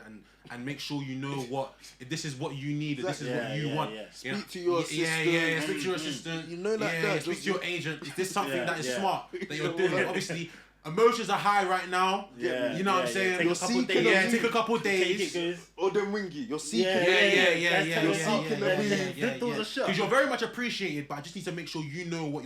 and make sure you know what if this is what you need, this is what you want. Speak to your assistant. Speak to your assistant. You know that. Speak to your agent. Is this something that is smart that you're doing? Obviously, emotions are high right now. You know what I'm saying? You're seeking take a couple days. Or then wingy. You're seeking. You're seeking the because you're very much appreciated, but I just need to make sure you know what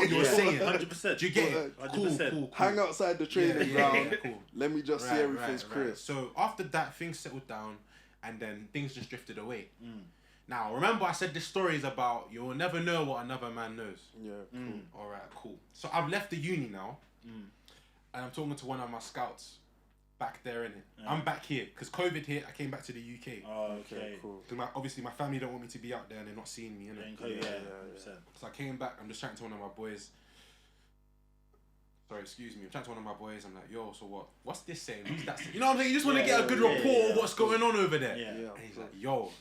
you're saying. 100%. Do you get it? 100%. Cool. Hang outside the training ground. Cool. Let me just see everything's crisp. So after that, things settled down, and then things just drifted away. Now, remember I said this story is about you'll never know what another man knows. Yeah, cool. Alright, cool. So I've left the uni now, and I'm talking to one of my scouts back there, innit? I'm back here, because COVID hit, I came back to the UK. Oh, okay. Cool. Because obviously my family don't want me to be out there and they're not seeing me, innit? So I came back, I'm just chatting to one of my boys. Sorry, excuse me. I'm chatting to one of my boys, I'm like, yo, so what's this saying? What's that saying? You know what I'm saying? You just want to get a good report of what's going on over there. And he's like, yo,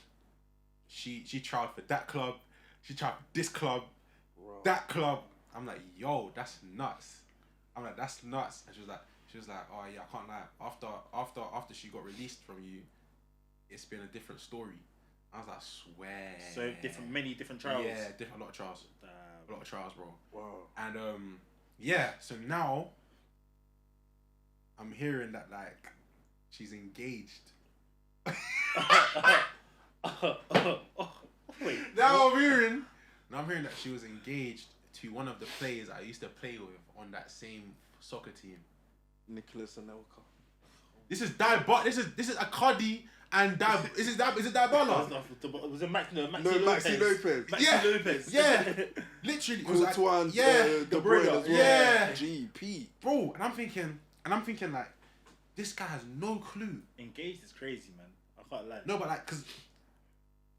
she tried for that club, she tried for this club, that club. I'm like, yo, that's nuts. I'm like, that's nuts. And she was like, oh yeah, I can't lie. After she got released from you, it's been a different story. I was like, swear. So many different trials. Yeah, a lot of trials. A lot of trials, bro. Wow. And yeah. So now, I'm hearing that like she's engaged. Wait. Now I'm hearing that she was engaged to one of the players I used to play with on that same soccer team. Nicholas Anelka. This is Akadi and is it Dybala? Was it Maxi Lopez? Maxi Lopez. Maxi Lopez. Yeah. Literally. Courtois, De Bruyne as well. Yeah. GP. Bro, and I'm thinking like, this guy has no clue. Engaged is crazy, man. I can't lie. No, but like, cause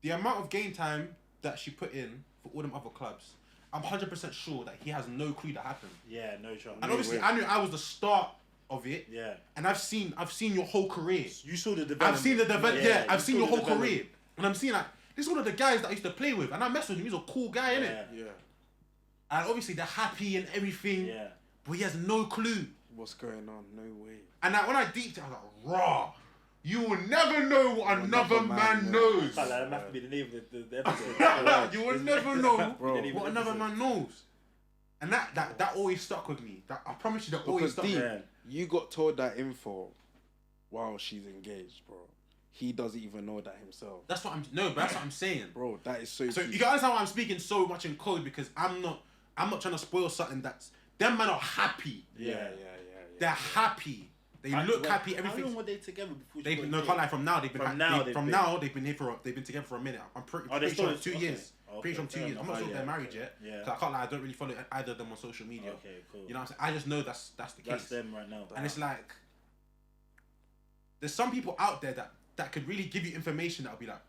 the amount of game time that she put in for all them other clubs, I'm 100% sure that he has no clue that happened. Yeah, no chance. And obviously, I knew I was the start of it. Yeah. And I've seen your whole career. You saw the development. I've seen the development. Yeah, I've seen your whole development. career. And I'm seeing like, this is one of the guys that I used to play with, and I messed with him. He's a cool guy, innit? Yeah. And obviously they're happy and everything. Yeah. But he has no clue. What's going on? No way. And like, when I deeped it, I was like, raw. You will never know what another man knows. That must be the name of the episode. You will never know Bro. what another man knows. And that always stuck with me. That I promise you, that always stuck with me. You got told that info while she's engaged, bro. He doesn't even know that himself. That's what I'm saying. Bro, that is so So deep. you can understand why I'm speaking so much in code, because I'm not trying to spoil something that's, them men are happy. Yeah. They're happy. They look happy. Everything. How long were they together before? Can't lie. From now, they've been they've been together for a minute. I'm pretty sure 2 years. Pretty sure 2 years. I'm not sure if they're married yet. Yeah. I can't lie. I don't really follow either of them on social media. Okay, cool. You know what I'm saying? I just know that's the case. That's them right now. And it's like, there's some people out there that could really give you information that'll be like,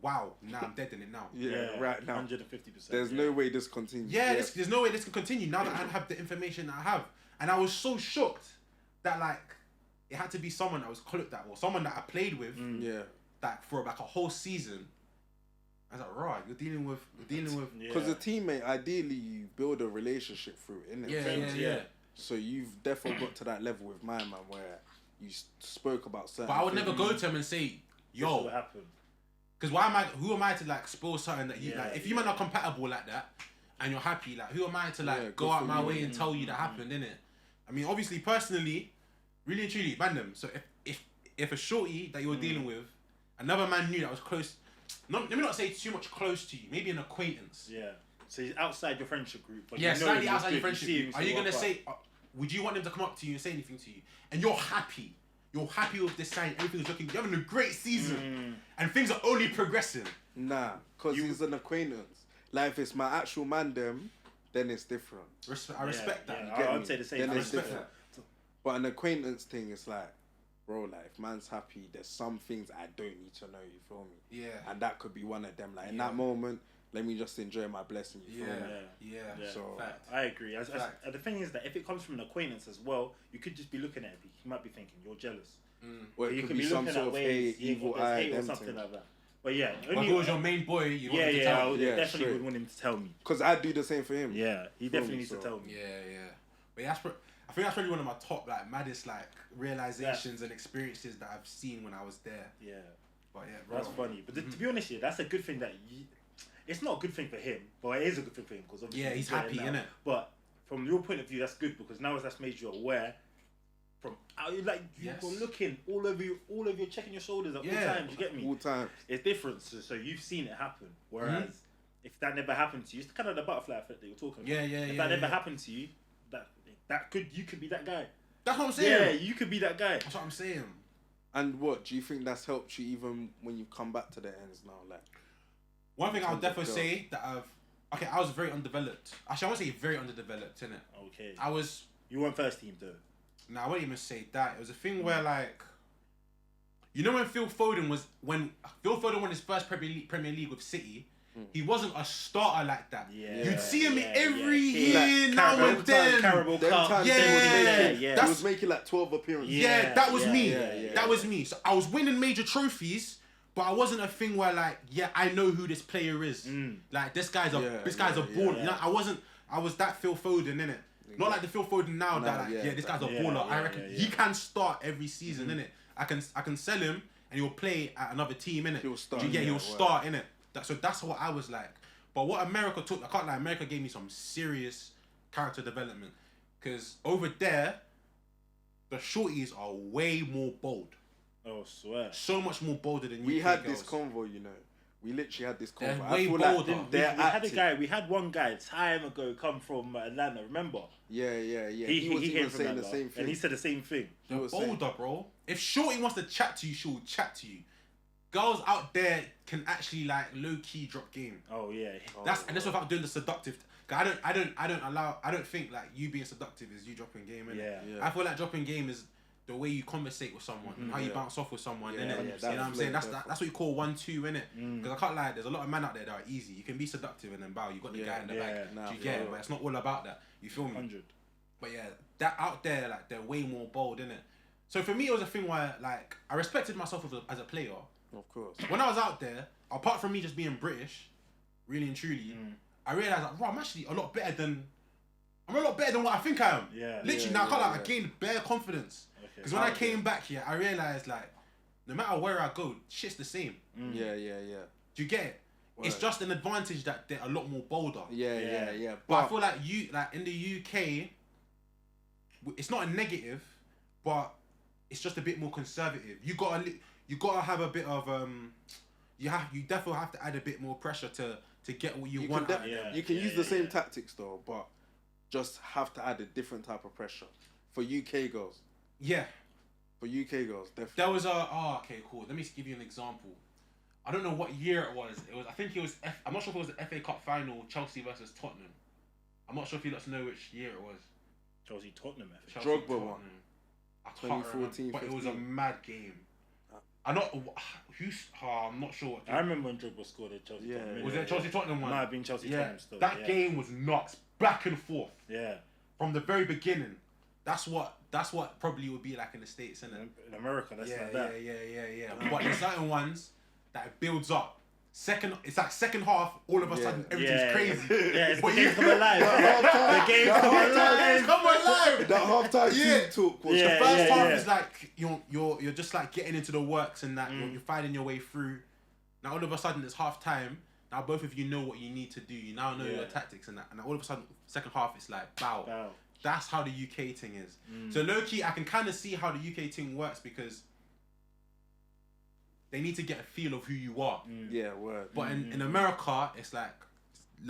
wow, nah, I'm dead in it now. Yeah, right now. 150%. There's no way this continues. Yeah, there's no way this can continue now that I have the information that I have. And I was so shocked that like, it had to be someone that was cloaked that, or someone that I played with, that for like a whole season. I was like, right, you're dealing with. Because a teammate, ideally, you build a relationship through it, innit? Yeah. So you've definitely got to that level with my man where you spoke about certain. But I would never go to him and say, yo. What happened? Because who am I to like spoil something that you like? If you man are compatible like that, and you're happy, like who am I to like go out my way and tell you that happened, innit? I mean, obviously, personally, really and truly, man them. So if a shorty that you were dealing with, another man knew that was close, let me not say too much close to you, maybe an acquaintance. Yeah. So he's outside your friendship group. But yeah, you know slightly outside your friendship group. Are you gonna up? say? Would you want him to come up to you and say anything to you? And you're happy. You're happy with this sign. Everything's looking. You're having a great season, and things are only progressing. Nah, because he's an acquaintance. Like if it's my actual man, then it's different. I respect that. Yeah, I'd say the same. Then it's different. But an acquaintance thing is like, bro, like if man's happy, there's some things I don't need to know. You feel me? Yeah. And that could be one of them. Like in that moment, let me just enjoy my blessing. You feel me? Yeah. So I agree. And the thing is that if it comes from an acquaintance as well, you could just be looking at it. You might be thinking you're jealous. Or you could could be some sort of evil eye or something like that. But yeah, if it was your main boy, you want him to tell me. Definitely would want him to tell me. Because I'd do the same for him. Yeah, he definitely needs to tell me. Yeah. But I think that's probably one of my top like maddest like realizations and experiences that I've seen when I was there. Yeah. But yeah, bro. That's funny. But to be honest, that's a good thing that it's not a good thing for him, but it is a good thing for him because obviously he's happy, innit? But from your point of view, that's good because now that's made you aware. You're looking all over you, you're checking your shoulders at all times. You get me? All times. It's different. So you've seen it happen. Whereas if that never happened to you, it's kind of the butterfly effect that you're talking about. If that never happened to you, you could be that guy. That's what I'm saying. Yeah, you could be that guy. That's what I'm saying. And what do you think that's helped you even when you come back to the ends now? Like one thing I'll definitely say that I was very undeveloped. Actually, I won't say very underdeveloped, innit? Okay. You weren't first team though. No, I wouldn't even say that. It was a thing where like, you know when Phil Foden won his first Premier League with City, he wasn't a starter like that. Yeah. You'd see him every year now and then. Carabao Cup. He was making like 12 appearances. Yeah, that was me. That was me. So I was winning major trophies, but I wasn't a thing where like, I know who this player is. Like this guy's a baller. You know, I was that Phil Foden, innit? Not like the Phil Foden now that this guy's a baller. I reckon he can start every season, innit? I can sell him and he'll play at another team, innit? He'll start. He'll start, innit? So that's what I was like. But what America took, I can't lie, America gave me some serious character development. Because over there, the shorties are way more bold. Oh, swear. So much more bolder than we UK had girls. this convo, you know. We literally had this convo. They're way bolder. We had one guy time ago come from Atlanta, remember? Yeah. He was came even from saying Atlanta, the same thing. and he said the same thing. They're bolder, bro. If Shorty wants to chat to you, she'll chat to you. Girls out there can actually like low key drop game. Oh yeah. And that's without doing the seductive. I don't think like you being seductive is you dropping game. Innit? Yeah. I feel like dropping game is the way you conversate with someone, how you bounce off with someone, innit? You know what I'm saying? That's what you call 1-2, innit? Because I can't lie, there's a lot of men out there that are easy. You can be seductive and then bow, you got the guy in the back. You get it? But it's not all about that. You feel me? 100. But yeah, that out there, like they're way more bold, innit? So for me, it was a thing where like I respected myself as a player. Of course. When I was out there, apart from me just being British, really and truly, I realised like, bro, I'm actually a lot better than what I think I am. Yeah. Literally, now I gained bare confidence. Because when I came back here, I realised like, no matter where I go, shit's the same. Yeah. Do you get it? Word. It's just an advantage that they're a lot more bolder. Yeah. But I feel like in the UK, it's not a negative, but it's just a bit more conservative. You gotta have a bit of you definitely have to add a bit more pressure to get what you want. You can use the same tactics though, but just have to add a different type of pressure for UK girls. Yeah. For UK girls, definitely. There was okay, cool. Let me give you an example. I don't know what year it was. I'm not sure if it was the FA Cup final, Chelsea versus Tottenham. I'm not sure if you know which year it was. Chelsea Tottenham. Drogba one. I can't 2014, remember, but it was a mad game. I'm not sure what game. I remember when Drogba scored at Chelsea Tottenham. Was it Chelsea Tottenham one? Might have been Chelsea Tottenham still. That game was nuts. Back and forth. Yeah. From the very beginning. That's what probably would be like in the States, isn't it? In America, that's like that. Yeah. But there's certain ones that it builds up. It's like second half, all of a sudden everything's crazy. Yeah, it's the game's come alive. The game's come alive. That half-time team talk was the first half is like you're just like getting into the works and that you're finding your way through. Now all of a sudden it's half time. Now both of you know what you need to do. You now know your tactics and that. And all of a sudden, second half, it's like bow. That's how the UK thing is. So low key, I can kind of see how the UK thing works because they need to get a feel of who you are. Yeah, word. But in America, it's like,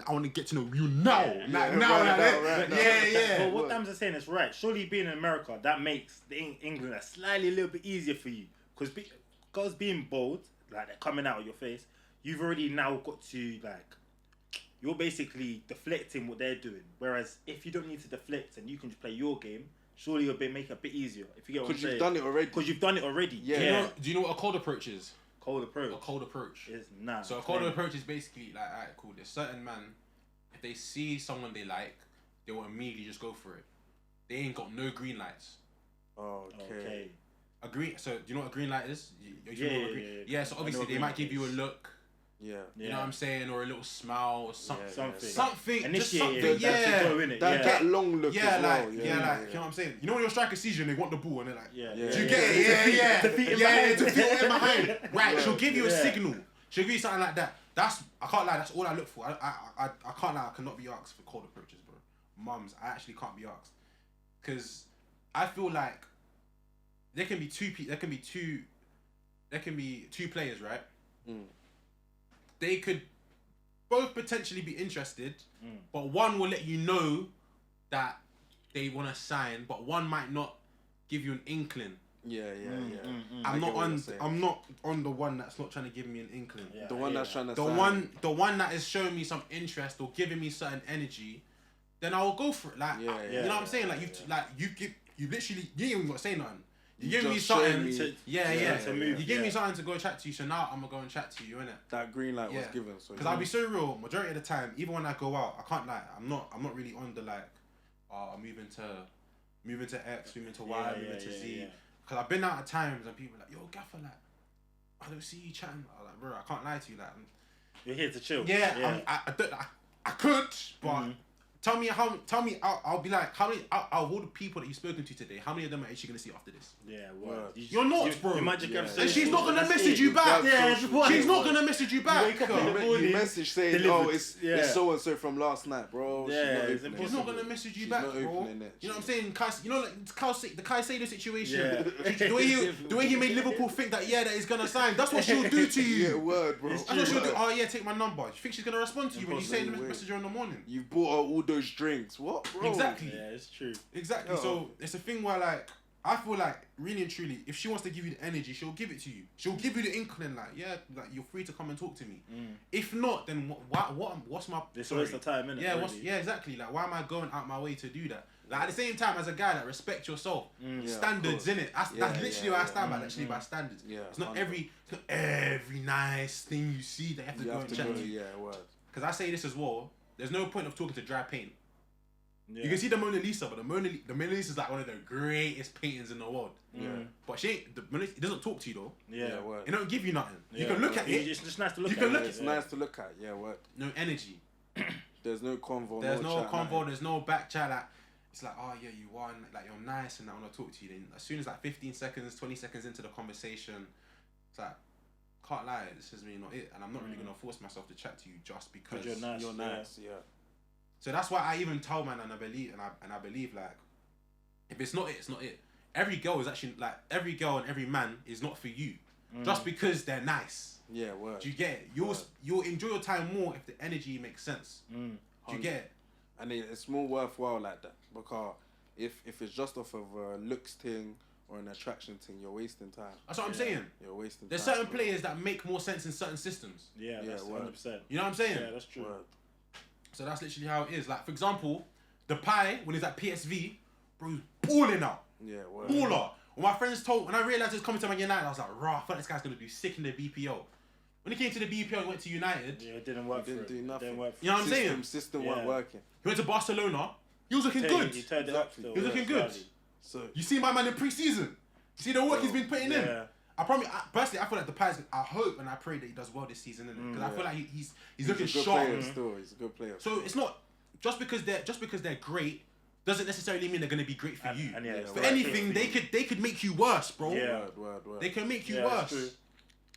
I want to get to know you now. But what Damz is saying is right. Surely being in America, that makes England slightly a little bit easier for you. Because girls being bold, like they're coming out of your face, you've already now got to like, you're basically deflecting what they're doing. Whereas if you don't need to deflect and you can just play your game, surely it'll make it a bit easier. If you get what I'm saying. Because you've done it already. Yeah. Do you know what a cold approach is? Cold approach. A cold approach. Is nah. So a cold approach is basically like, alright, cool. There's certain man, if they see someone they like, they will immediately just go for it. They ain't got no green lights. Okay. A green. So do you know what a green light is? Yeah. So obviously they might give you a look. Yeah. You know what I'm saying, or a little smile, or something. Something. Just something. That long look. Yeah, as well. you know what I'm saying. You know when your striker sees you and they want the ball and they're like, do you get it? To beat in behind. Right. She'll give you a signal. She'll give you something like that. I can't lie. That's all I look for. I can't lie. I cannot be asked for cold approaches, bro. Mums, I actually can't be asked because I feel like there can be two players, right? They could both potentially be interested, but one will let you know that they want to sign, but one might not give you an inkling. I'm not on the one that's not trying to give me an inkling. The one that's trying to the one that is showing me some interest or giving me certain energy, then I will go for it. Like you know what I'm saying? Like you literally you ain't even got to say nothing. You give me something to move. You give me something to go chat to you, so now I'm gonna go and chat to you, innit? That green light was given. So because I'll be so real, majority of the time, even when I go out, I can't lie. I'm not really on the like, I'm moving to X, moving to Y, moving to Z. Because I've been out at times and people are like, yo, Gaffa, like, I don't see you chatting. I'm like, bro, I can't lie to you, like, you're here to chill. I could, but. Tell me, I'll be like, how many, out of all the people that you've spoken to today, how many of them are actually going to see after this? Yeah, word. You're not, bro. And she's not going to message you back. She's not going to message you back. You message saying, it's so-and-so from last night, bro. She's not going to message you back, bro. You know what I'm saying? You know, like, the Caicedo situation. The way he made Liverpool think that he's going to sign. That's what she'll do to you. Yeah, word, bro. That's what she'll do. Oh, yeah, take my number. You think she's going to respond to you when you say the message her in the morning? You bought her all those drinks. What, bro? Exactly. Yeah, it's true. Exactly. Yo. So it's a thing where like I feel like really and truly, if she wants to give you the energy, she'll give it to you. She'll give you the inkling, like you're free to come and talk to me. If not, then what's my? It's a waste of time, innit? Yeah, exactly. Like why am I going out my way to do that? Like at the same time, as a guy, like respect yourself. Standards, innit? That's literally where I stand by. Actually, by standards. Yeah. It's not every nice thing you see that you have to go and chat to. Yeah, word. Because I say this as well. There's no point of talking to dry paint. Yeah. You can see the Mona Lisa, but the Mona Lisa is like one of the greatest paintings in the world. Yeah. But it doesn't talk to you though. Yeah, word. It don't give you nothing. Yeah, you can look at it. It's just nice to look at. It's nice to look at. Yeah, word. No energy. There's no convo. There's no convo. There's no back chat. Like it's like, oh yeah, you won. Like you're nice, and I want to talk to you. Then as soon as like 15 seconds, 20 seconds into the conversation, it's like, can't lie, this is really not it, and I'm not really gonna force myself to chat to you just because you're nice. Yeah. So that's why I even tell man, and I believe like, if it's not it, it's not it. Every girl is actually like every girl and every man is not for you, just because they're nice. Yeah, word. Do you get it? You'll enjoy your time more if the energy makes sense. Do you get it? And it's more worthwhile like that, because if it's just off of a looks thing or an attraction thing, you're wasting time. That's what I'm saying. You're wasting There's time. certain players that make more sense in certain systems. Yeah, that's 100%. You know what I'm saying? Yeah, that's true. Word. So that's literally how it is. Like, for example, Depay, when he's at PSV, bro, he's balling out. Yeah, word. Baller. When I realised he was coming to Man United, I was like, I thought this guy's going to do sick in the BPO. When he came to the BPO and went to United... Yeah, it didn't work. Didn't do nothing. Didn't work for you know what I'm saying? System weren't working. He went to Barcelona. He was looking good. He turned it up still. He was looking good. So you see my man in pre-season. You see the work he's been putting in. I promise. Personally, I feel like Depay's. I hope and I pray that he does well this season, because I feel like he's looking sharp. He's a good player. So it's not just because they're great doesn't necessarily mean they're going to be great for you. And for anything, they could make you worse, bro. Yeah, They can make you worse.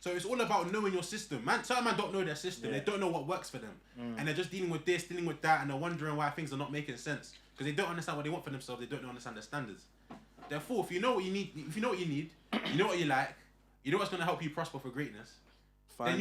So it's all about knowing your system. Certain man don't know their system. They don't know what works for them, and they're just dealing with this, dealing with that, and they're wondering why things are not making sense because they don't understand what they want for themselves. They don't understand their standards. Therefore, if you know what you need, you know what you like, you know what's gonna help you prosper for greatness. Then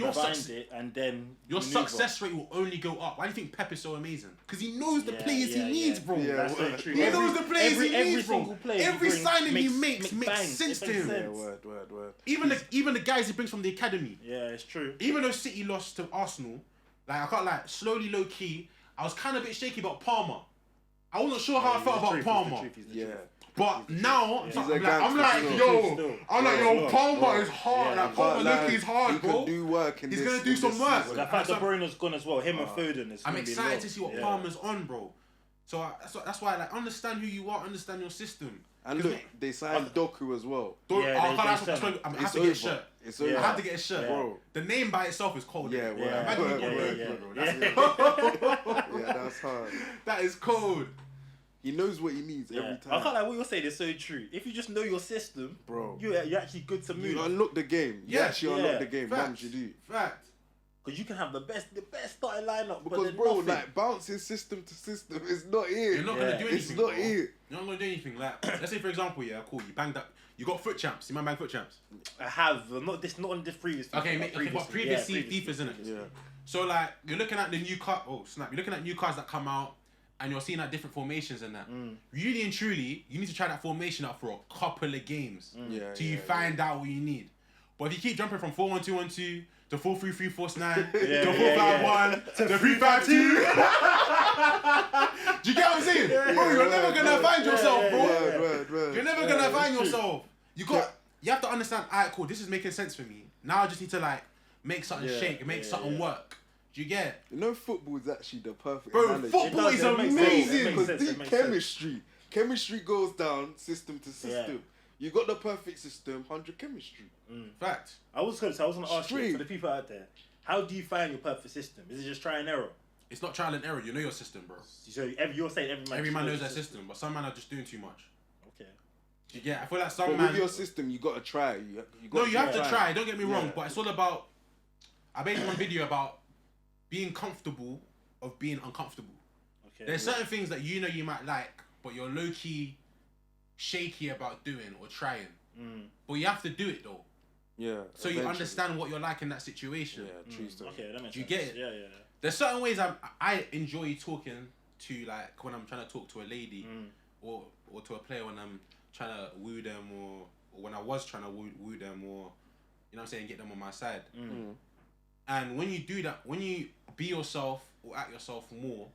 your success rate will only go up. Why do you think Pep is so amazing? Because he knows the players he needs, bro. That's so true. He knows the players he needs, bro. Single player every signing he makes sense to him. Yeah, word. Even the guys he brings from the academy. Yeah, it's true. Even though City lost to Arsenal, like I can't like slowly, low key, I was kind of a bit shaky about Palmer. I wasn't sure how I felt about Palmer. But now I'm like, Palmer is hard. Like Palmer Loki is hard, bro. He can do work. He's gonna do some work. The fact that De Bruyne's gone as well. Him and Foden. I'm excited to see what Palmer's on, bro. So that's why, like, understand who you are, understand your system. And look, they signed Doku as well. I have to get a shirt. I have to get a shirt, bro. The name by itself is cold. Yeah, that's hard. That is cold. He knows what he needs every time. I can't like what you're saying is so true. If you just know your system, bro, you're actually good to move. You unlock the game. You actually unlock the game. Fact. You do. Fact. Because you can have the best starting lineup. Because bro, like bouncing system to system is not here. You're not gonna do anything. It's not here. You're not gonna do anything. Like, let's say for example, cool. You banged up. You got foot champs. You man bang foot champs. I have not on this previous. Okay, but previous FIFA, isn't it? Yeah. So like, you're looking at the new car. Oh snap! You're looking at new cars that come out. And you're seeing like different formations and that. Really and truly, you need to try that formation out for a couple of games till you find out what you need. But if you keep jumping from 4-1-2-1-2 to 4-3-3-4-9 to 4-5-1 to 3-5-2, do you get what I'm saying? Bro, you're never gonna find yourself, bro. You're never gonna find yourself. You have to understand. Alright, cool. This is making sense for me. Now I just need to like make something shake, make something work. Do you get it? You know, football is actually the perfect analogy. Football is amazing. Because chemistry goes down system to system. Yeah. You got the perfect system, 100 chemistry. Fact. I was gonna ask you, for the people out there, how do you find your perfect system? Is it just try and error? It's not trial and error. You know your system, bro. So you're saying every man knows their system, but some men are just doing too much. Okay. Do you get it? I feel like some with your system, you gotta try. You have to try. Don't get me wrong, but it's all about. I made one video about being comfortable of being uncomfortable. Okay. There's certain things that you know you might like, but you're low key shaky about doing or trying. But you have to do it though. Yeah. So you understand what you're like in that situation. Yeah, true story. Okay, that makes sense. Do you get it? Yeah. There's certain ways I enjoy talking to, like when I'm trying to talk to a lady or to a player when I'm trying to woo them or when I was trying to woo them or, you know what I'm saying, get them on my side. And when you do that, when you be yourself or act yourself more,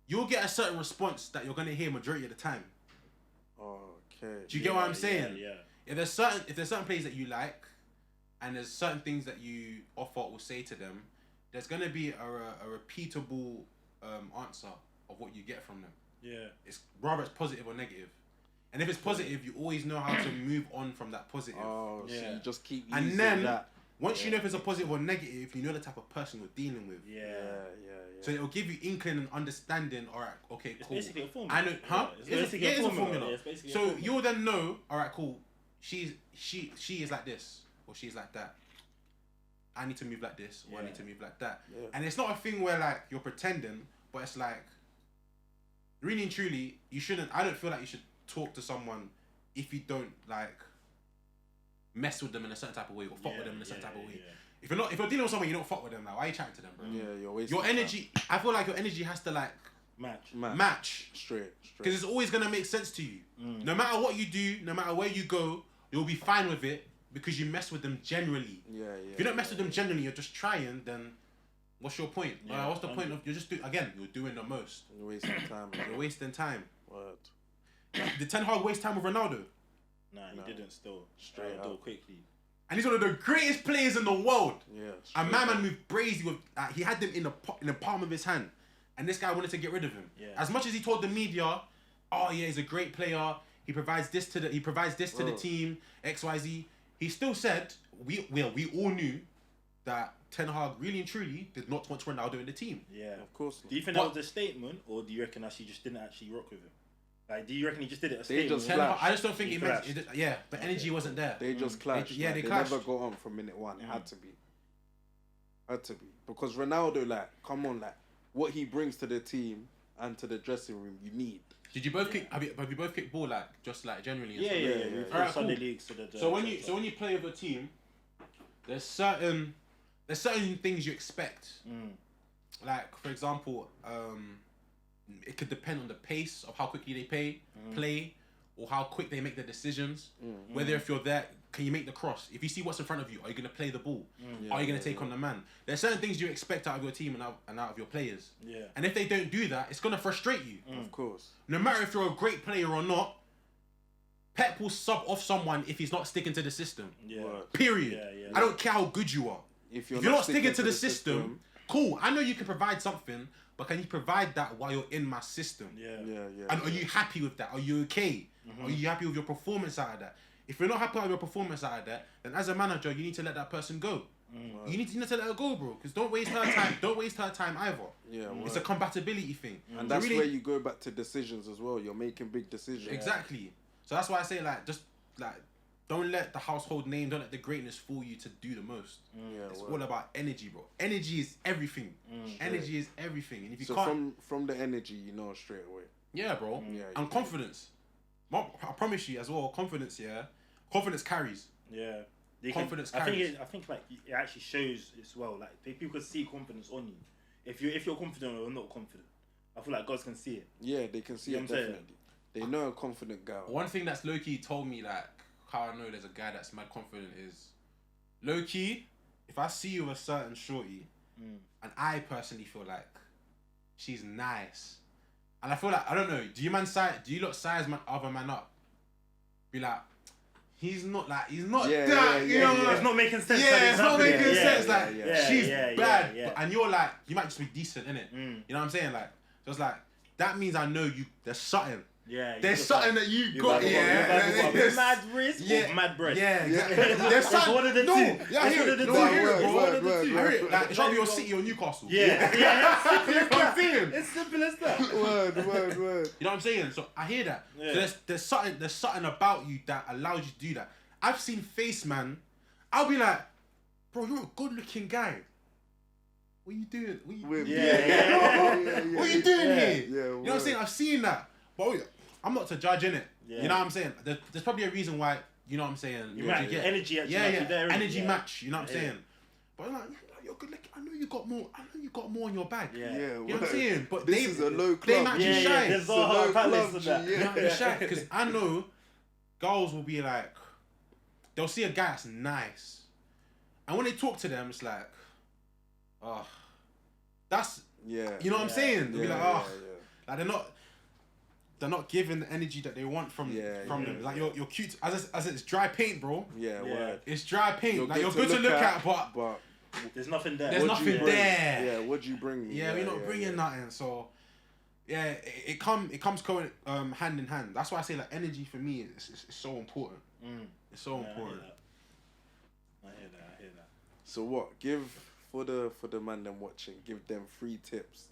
you'll get a certain response that you're gonna hear majority of the time. Okay. Do you get what I'm saying? Yeah. If there's certain players that you like, and there's certain things that you offer or say to them, there's gonna be a repeatable answer of what you get from them. Yeah. It's rather it's positive or negative. And if it's positive, you always know how to move on from that positive. So you just keep using that. Once you know if it's a positive or negative, you know the type of person you're dealing with. Yeah. So it'll give you inkling and understanding. All right, okay, cool. It's basically a formula. I know, huh? Yeah, it is a formula. Yeah, so you'll then know. All right, cool. She is like this, or she's like that. I need to move like this, or I need to move like that. Yeah. And it's not a thing where like you're pretending, but it's like really and truly, you shouldn't. I don't feel like you should talk to someone if you don't like mess with them in a certain type of way or fuck with them in a certain type of way. If you're dealing with someone you don't fuck with them, like why are you chatting to them, bro? Yeah, you're wasting your energy. I feel like your energy has to like match straight. Because it's always gonna make sense to you. No matter what you do, no matter where you go, you'll be fine with it because you mess with them generally. If you don't mess with them generally, you're just trying. Then what's your point? What's the point of you're just you're doing the most. You're wasting time. You're wasting time. Word. Did Ten Hag waste time with Ronaldo? Nah, he didn't. Still straight up quickly. And he's one of the greatest players in the world. Yeah. And my man moved brazy with. He had them in the palm of his hand, and this guy wanted to get rid of him. Yeah. As much as he told the media, "Oh yeah, he's a great player. He provides this to the team. XYZ." He still said, "We all knew that Ten Hag really and truly did not want Ronaldo in the team." Yeah, of course. Do you think that was a statement, or do you reckon that she just didn't actually rock with him? Like, do you reckon he just did it? They just I just don't think He it meant. clashed. Yeah, the energy wasn't there. They just clashed. Yeah, like, they clashed. never got on from minute one. It had to be. Because Ronaldo, like, come on, like, what he brings to the team and to the dressing room, you need. Did you both kick? Have you both kicked ball like just like generally? Yeah. Alright, Sunday cool. leagues to the. So when you play with a team, there's certain things you expect. Like for example, it could depend on the pace of how quickly they play, or how quick they make their decisions. Whether if you're there, can you make the cross? If you see what's in front of you, are you gonna play the ball? Are you gonna take on the man? There's certain things you expect out of your team and out of your players. Yeah. And if they don't do that, it's gonna frustrate you. Of course. No matter if you're a great player or not, Pep will sub off someone if he's not sticking to the system. Yeah. Period. Yeah. I don't care how good you are. If you're not sticking to the system, cool. I know you can provide something, but can you provide that while you're in my system? Yeah. And are you happy with that? Are you okay? Are you happy with your performance out of that? If you're not happy with your performance out of that, then as a manager, you need to let that person go. You need to let her go, bro. Because don't waste her time. Don't waste her time either. Yeah, it's a compatibility thing. And that's really, where you go back to decisions as well. You're making big decisions. Exactly. So that's why I say don't let the household name, don't let the greatness fool you to do the most. It's all about energy, bro. Energy is everything. Energy is everything. And if you can't from the energy, you know straight away. Yeah, bro. And confidence. I promise you as well, confidence, confidence carries. Yeah. Confidence carries. I think like it actually shows as well. Like people can see confidence on you. If you're confident or not confident, I feel like God can see it. Yeah, they can see it definitely. They know a confident guy. One thing that's low key told me like how I know there's a guy that's mad confident is low key. If I see you with a certain shorty, and I personally feel like she's nice, and I feel like I don't know. Do you lot size other man up? Be like. He's not that. You know. It's not making sense. Yeah, it's not making sense. Like she's bad, and you're like, you might just be decent, innit? You know what I'm saying? Like, just like that means I know you. There's something. Yeah. There's something that you got. Mad wrist. Mad breast. Yeah. There's something. One of the two. Yeah, I hear it. No, I hear it, bro. One of the two. I hear it. Like it's either your City or Newcastle. Yeah. It's simple as that. Word. You know what I'm saying? So I hear that. Yeah. So there's something about you that allows you to do that. I've seen face, man. I'll be like, bro, you're a good-looking guy. What are you doing? What are you doing here? You know what I'm saying? I've seen that. But I'm not to judge, innit? You know what I'm saying? There's probably a reason why, you know what I'm saying? Energy actually. Energy match, you know what I'm saying? But I'm like, you're good looking. I know you got more in your bag. You know what I'm saying? But this is a low club. They might be shy. There's a low club. They might be shy. Because I know girls will be like, they'll see a guy that's nice. And when they talk to them, it's like, oh, that's, you know what I'm saying? They'll be like, oh, like they're not giving the energy that they want from them. Like you're cute, as it's dry paint, bro. It's dry paint. You're good to look at, but there's nothing there. There's nothing there. Yeah, what'd you bring me? Yeah, we're not bringing nothing. So, yeah, it comes going hand in hand. That's why I say like energy for me is so important. It's so important. I hear that. So what? Give for the man them watching. Give them 3 tips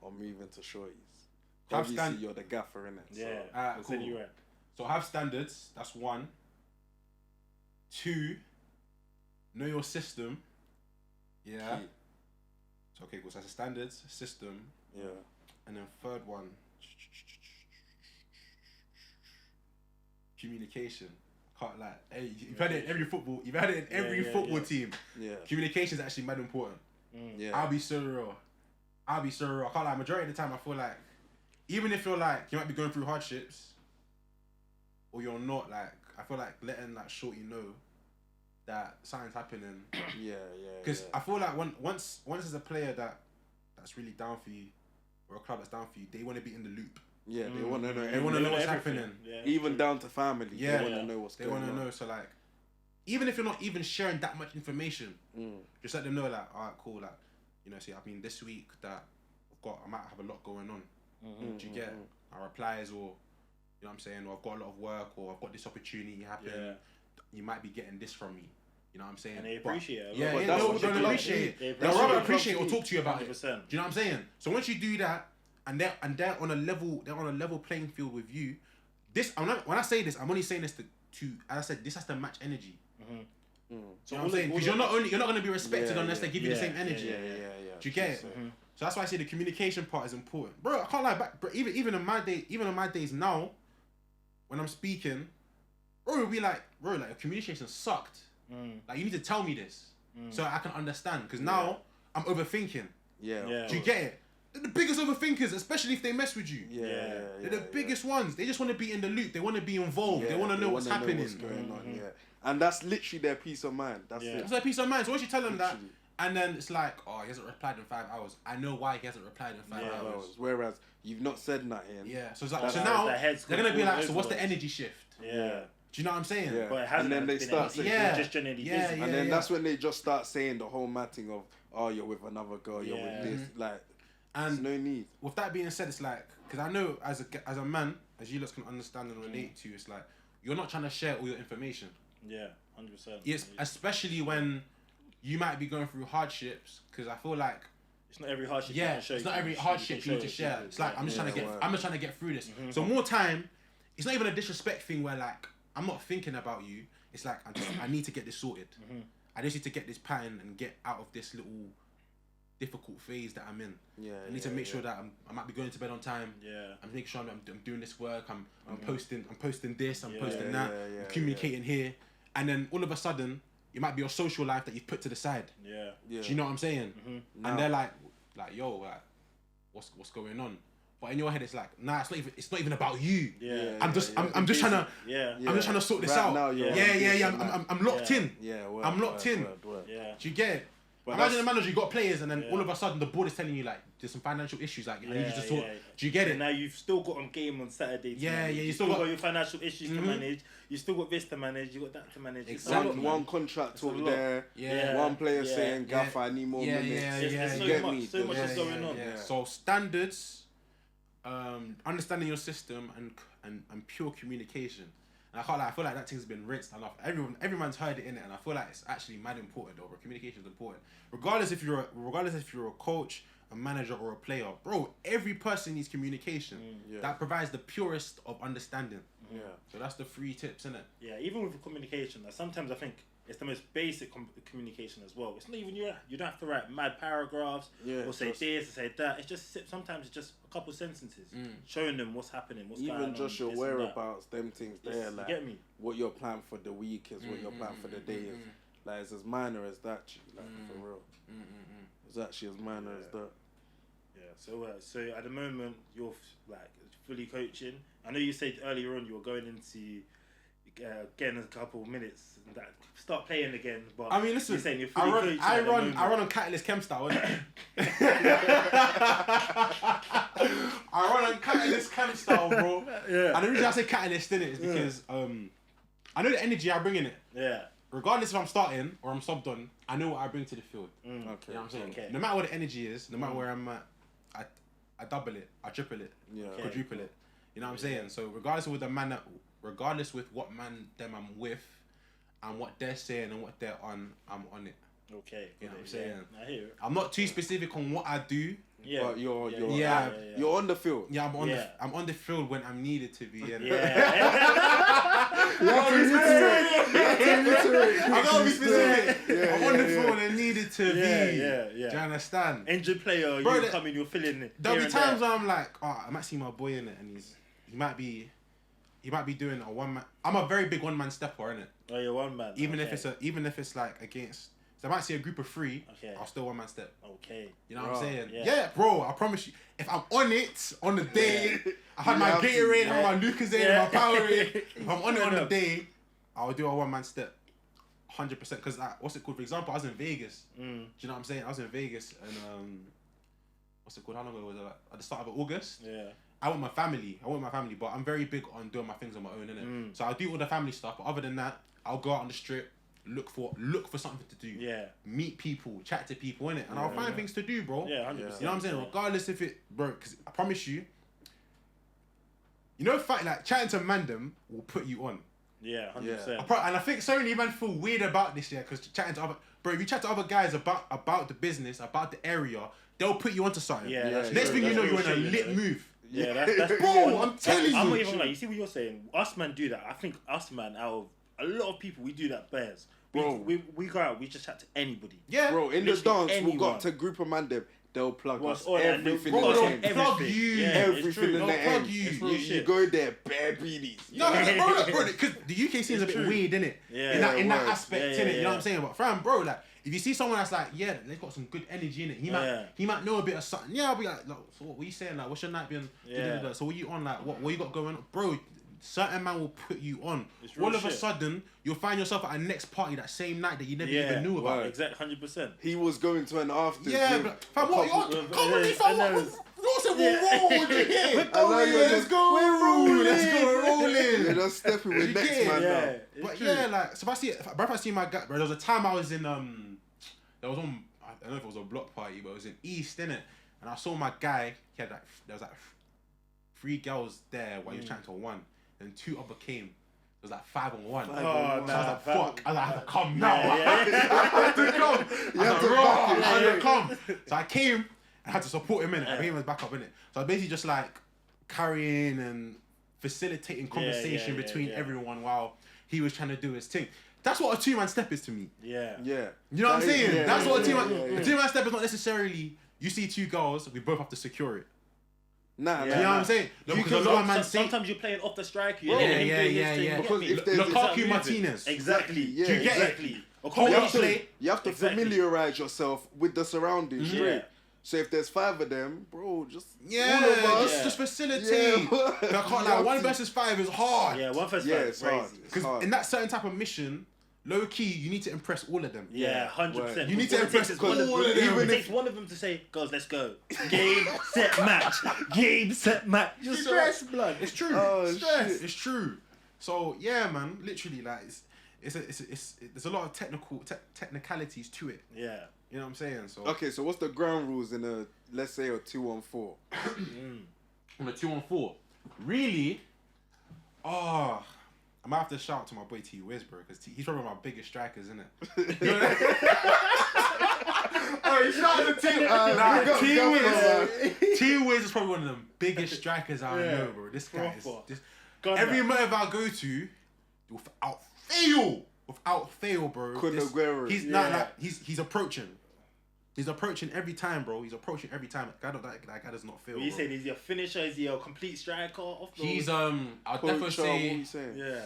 on moving to shorties. Obviously, you're the gaffer, innit? Yeah. So, cool. So have standards. That's 1. 2. Know your system. Yeah. So okay, cool. So that's a standards, system. Yeah. And then 3rd one. Communication. Can't lie. Hey, you've had it in every football. You've had it in every football team. Yeah. Communication is actually mad important. Yeah. I'll be so real. I can't lie. Majority of the time, I feel like, even if you're like, you might be going through hardships, or you're not, like, I feel like letting like shorty know that something's happening. Because I feel like once there's a player that's really down for you, or a club that's down for you, they want to be in the loop. Yeah, they want to know. They want to know what's happening. Yeah, even down to family. Yeah, they want to know what's going on. They want to know. So like, even if you're not even sharing that much information, just let them know like, alright, cool. Like, you know, see, I mean, this week that I might have a lot going on. Do you get our replies, or you know what I'm saying, or I've got a lot of work, or I've got this opportunity happen. Yeah. You might be getting this from me. You know what I'm saying? And they appreciate it. Yeah, they'll appreciate it. They'll rather appreciate it or talk to you about it. Do you know what I'm saying? So once you do that, and they're on a level playing field with you. When I say this, I'm only saying this to as I said, this has to match energy. So you know what I'm saying? Because you're not going to be respected unless they give you the same energy. Do you get it? So that's why I say the communication part is important, bro. I can't lie back, bro. Even in my days now, when I'm speaking, bro, it'll be like, bro, like your communication sucked. Like you need to tell me this so I can understand. Because now I'm overthinking. Do you get it? They're the biggest overthinkers, especially if they mess with you. They're the biggest ones. They just want to be in the loop. They want to be involved. They want to know what's happening. What's going on, and that's literally their peace of mind. That's it. That's their peace of mind. So once you tell them that, and then it's like, oh, he hasn't replied in 5 hours. I know why he hasn't replied in 5 hours. Whereas you've not said nothing. So it's like, so now they're gonna be like, so what's the energy shift? Do you know what I'm saying? But it hasn't. And then they start saying, just generally busy. And then that's when they just start saying the whole matting of, oh, you're with another girl, you're with this, like. And there's no need. With that being said, it's like, because I know as a man, as you lot can understand and relate to, it's like you're not trying to share all your information. 100%. Yes, especially when you might be going through hardships. Because I feel like it's not every hardship. It's not every hardship you need to share. It's like I'm just trying to get through this. So more time, it's not even a disrespect thing where like I'm not thinking about you. It's like I need to get this sorted. I just need to get this pattern and get out of this little difficult phase that I'm in. I need to make sure that I might be going to bed on time. I'm making sure I'm doing this work. I'm posting this. I'm posting that. I'm communicating here, and then all of a sudden, it might be your social life that you've put to the side. Do you know what I'm saying? And they're like, yo, like, what's going on? But in your head, it's like, nah, it's not even about you. I'm just trying to sort this out. Now, I'm locked in. I'm locked in. Do you get it? But imagine a manager, you got players, and then all of a sudden the board is telling you like there's some financial issues, like I need you to sort. Do you get it? And now you've still got a game on Saturday. You still got your financial issues to manage. You still got this to manage. You got that to manage. Exactly. One contract talk there. One player saying, "Gaffa, I need more minutes." So much is going on. So standards, understanding your system, and pure communication. And I feel like that thing's been rinsed enough. Everyone's heard it in it, and I feel like it's actually mad important, though. Bro. Communication is important, regardless if you're a coach, a manager, or a player, bro. Every person needs communication. That provides the purest of understanding. So that's the 3 tips, innit? Even with the communication, like sometimes I think it's the most basic communication as well. It's not even you don't have to write mad paragraphs or say this or say that. It's just sometimes it's just a couple sentences showing them what's happening, what's going on. Even just your whereabouts, them things there, like get me? What your plan for the week is, what your plan for the day is. Like it's as minor as that, like for real. It's actually as minor as that. So at the moment you're like fully coaching. I know you said earlier on you were going into getting a couple of minutes and that start playing again. But I mean, listen, you're saying you're fully coaching. I run on Catalyst Chem style. I run on Catalyst Chem style, bro. And the reason I say Catalyst in it is because I know the energy I bring in it. Regardless if I'm starting or I'm subbed on, I know what I bring to the field. You know what I'm saying? No matter what the energy is, no matter where I'm at, I double it, I triple it, quadruple it. You know what I'm saying? So regardless with what man them I'm with, and what they're saying and what they're on, I'm on it. You know what I'm saying? I hear it. I'm not too specific on what I do. But you're on the field. I'm on the field when I'm needed to be. You have to reiterate. I gotta be specific. I'm on the field when I'm needed to be. Do you understand? Injured player, bro, you come in, you're feeling it. There'll be times where I'm like, I might see my boy in it, and he might be doing a one man. I'm a very big 1-man stepper, innit? Oh, you're 1 man. Even if it's like against. So I might see a group of 3. I'll still 1-man step. You know what I'm saying? Yeah, bro. I promise you. If I'm on it on the day, I had my Gatorade, I had my Lucozade, my Powerade. If I'm on it on the day, I'll do a 1-man step. 100%. Because what's it called? For example, I was in Vegas. Do you know what I'm saying? I was in Vegas and what's it called? How long ago was it? At the start of August. I want my family, but I'm very big on doing my things on my own, innit? So I'll do all the family stuff, but other than that, I'll go out on the strip, look for something to do. Meet people, chat to people, innit? And I'll find things to do, bro. 100%. You know what I'm saying? Regardless if it, bro, because I promise you, like chatting to Mandem will put you on. 100%. And I think so many man feel weird about this, because chatting to other, bro, if you chat to other guys about the business, about the area, they'll put you onto something. Yeah, that's Next true. thing you know, That's you're in a real lit shit, move. Yeah, that's Bro, I'm telling I'm you. not even like, you see what you're saying? Us man do that. I think us man, out of a lot of people, we do that bears. Bro. We go out, we just chat to anybody. Yeah. Bro, in the Literally dance, we anyone. got to group of man them. They'll plug What's us all that? everything Bro, in the they'll end. plug you. Yeah, it's Everything true. in They'll the plug end. you. It's real You shit. go there, bare beanies. No, bro, because the UK scene is a bit true. weird, innit? Yeah. In that word. aspect, Yeah, innit? yeah, You know what yeah. I'm saying? But fam, bro, like, if you see someone that's like, yeah, they've got some good energy in it, Yeah. he might know a bit of something. Yeah, I'll be like, so what are you saying? Like, what's your night been? Yeah. So what you on? Like, what you got going on, bro? Certain man will put you on. It's real All of a shit. sudden, you'll find yourself at a next party that same night that you never even knew about. Word. Exactly, 100%. He was going to an after. Yeah, with but fam, what you couple- on? Come on, me, fam. and What? those- You said we'll roll with it, yeah. We're going, Let's go. we're rolling. Let's go, rolling. Yeah, that's stepping with You next get it? man Yeah. now. It's But true. yeah, like, so if I see my guy, bro, there was a time I was in, there was on, I don't know if it was a block party, but it was in East, innit? And I saw my guy, he had like, there was like 3 girls there while he was chatting to one, and 2 other came. It was like 5 on 1. Oh, So I was like, fuck. I was like, I have to come now. Yeah, I have to come. You have to I back it. had to come. So I came, I had to support him in it. I came as back up in it. So I was basically just like carrying and facilitating conversation between everyone while he was trying to do his thing. That's what a 2-man step is to me. Yeah. Yeah. You know what I'm saying? Yeah, That's yeah, what a yeah, 2-man yeah, a yeah. 2-man step is not necessarily you see 2 girls, we both have to secure it. Nah, Yeah. You know what I'm saying? No, You because can a lot of man say sometimes you're playing off the striker. Yeah, You're letting him yeah, do his yeah, thing, yeah. you Because get me? if there's Lukaku Martinez. Exactly. Yeah, Do you get it? exactly. Or You come have on, to play. You have to Exactly. familiarize yourself with the surroundings, Yeah. right? So if there's 5 of them, bro, just Yeah, all of us. Yeah. just facilitate. Yeah. I can't You like have 1 to- versus 5 is hard. Yeah, 1 versus Yeah, 5 it's is hard. crazy. It's Because hard. in that certain type of mission, low key, you need to impress all of them. Yeah, 100%. You need to All it takes impress is one of all of them. them. Even Even it takes one of them to say, "Girls, let's go." Game, set, match. Game, set, match. Just stress, blood. It's true. Oh, Stress. shit. It's true. So yeah, man, literally, like there's a lot of technicalities to it. Yeah. You know what I'm saying? So Okay, so what's the ground rules in a, let's say, a 2-on-4? on a 2-on-4, really, I might have to shout out to my boy T Wiz, bro, because he's probably one of my biggest strikers, isn't it? You know that? Oh, shout out to T. big up T Gaffa, Wiz. T Wiz is probably one of the biggest strikers I Yeah. know, bro. This guy is Proper. this, Gun every man. motive I go to, without fail, bro. Kun Aguero. He's Yeah. not like he's approaching. He's approaching every time, bro. He's approaching every time. That guy does not fail. What you bro. saying? Is he a finisher? Is he a complete striker? Off the He's I'll definitely Coach, what are say you saying? Yeah.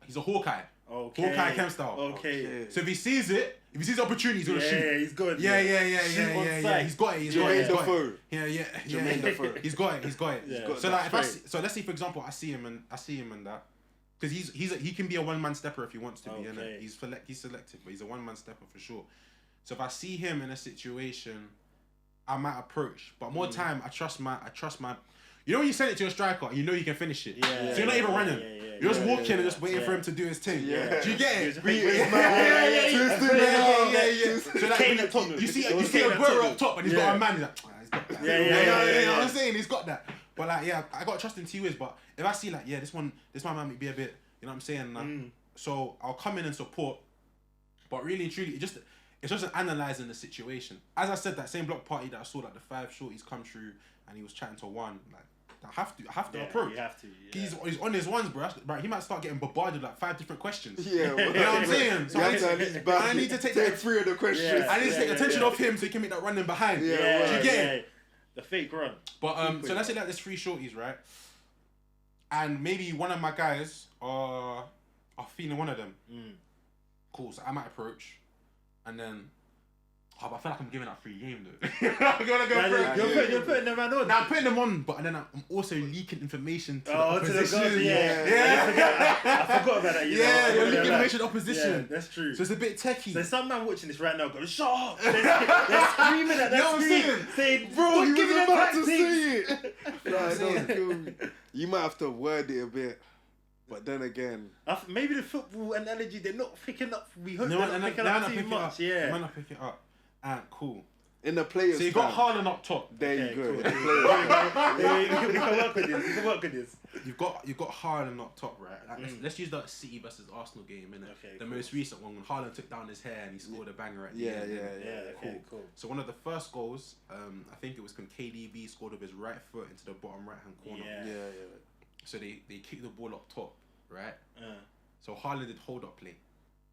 he's a Hawkeye. Okay. Hawkeye Chem style. Okay. Okay. So if he sees the opportunity, he's gonna Yeah, shoot. he's good. Yeah. Shoot on Yeah. sight. He's got it. He's Jermaine got it. Defoe. Yeah. Jermaine Defoe. He's got it. Yeah. got So that like, trait. so let's say for example, I see him and that, because he can be a 1-man stepper if he wants to be. Okay. Innit? He's selective, but he's a 1-man stepper for sure. So if I see him in a situation, I might approach, but more time I trust my. You know when you send it to a striker, and you know you can finish it. Yeah. So you're not even running. Yeah. You're just Yeah, walking and yeah, just waiting for yeah. him to do his thing. Yeah. Do you get it? Yeah. So like, Kane at Tottenham. you see It was a Kane at Aguero Tottenham. up top and he's Yeah. got a man. He's like, he's got that. Yeah. You know what I'm saying? He's got that. But like, yeah, I got trust in T-Wiz. But if I see like, yeah, this one man might be a bit, you know what I'm saying? Like, so I'll come in and support. But really and truly, it's just an analysing the situation. As I said, that same block party that I saw, like the 5 shorties come through and he was chatting to one, like, I have to approach. You have to. Yeah. He's on his ones, bro. He might start getting bombarded with like 5 different questions. Yeah, You know what I'm saying? So You I have to at least back need to it. take take that. 3 of the questions. Yeah. I need to take attention off him so he can make that running behind. Yeah, Yeah. Do you get it? The fake run. But so let's say like there's 3 shorties, right? And maybe one of my guys are feeling one of them. Cool. So I might approach, and then. Oh, but I feel like I'm giving up free game though. I'm gonna go for it. You're putting them man on. Now I'm putting them on, but then I'm also leaking information to the Oh, to the opposition. guys, yeah. I forgot about that. You know? Yeah, I you're forgot leaking about information to that. opposition. Yeah, that's true. So it's a bit techie. So some man watching this right now going, shut up! They're screaming at You know that what I'm screen, saying, Bro, "Stop you giving was them about to tactics." say it. Nah, I'm saying? don't kill me. You might have to word it a bit. But then again... Maybe the football analogy, they're not picking up. We hope No, they're not picking up too pick it much. up. Yeah. They might not pick it up. Alright, cool. In the players. So you got Haaland up top. There you go. Cool. In the players. We can work with this. We can work with this. You've got Haaland up top, right? Like, let's use the City versus Arsenal game, innit? Okay, the cool. most recent one when Haaland took down his hair and he scored a banger at the Yeah, end. Yeah, cool. So one of the first goals, I think it was when KDB scored with his right foot into the bottom right hand corner. Yeah. So they kicked the ball up top, right? So Haaland did hold up play.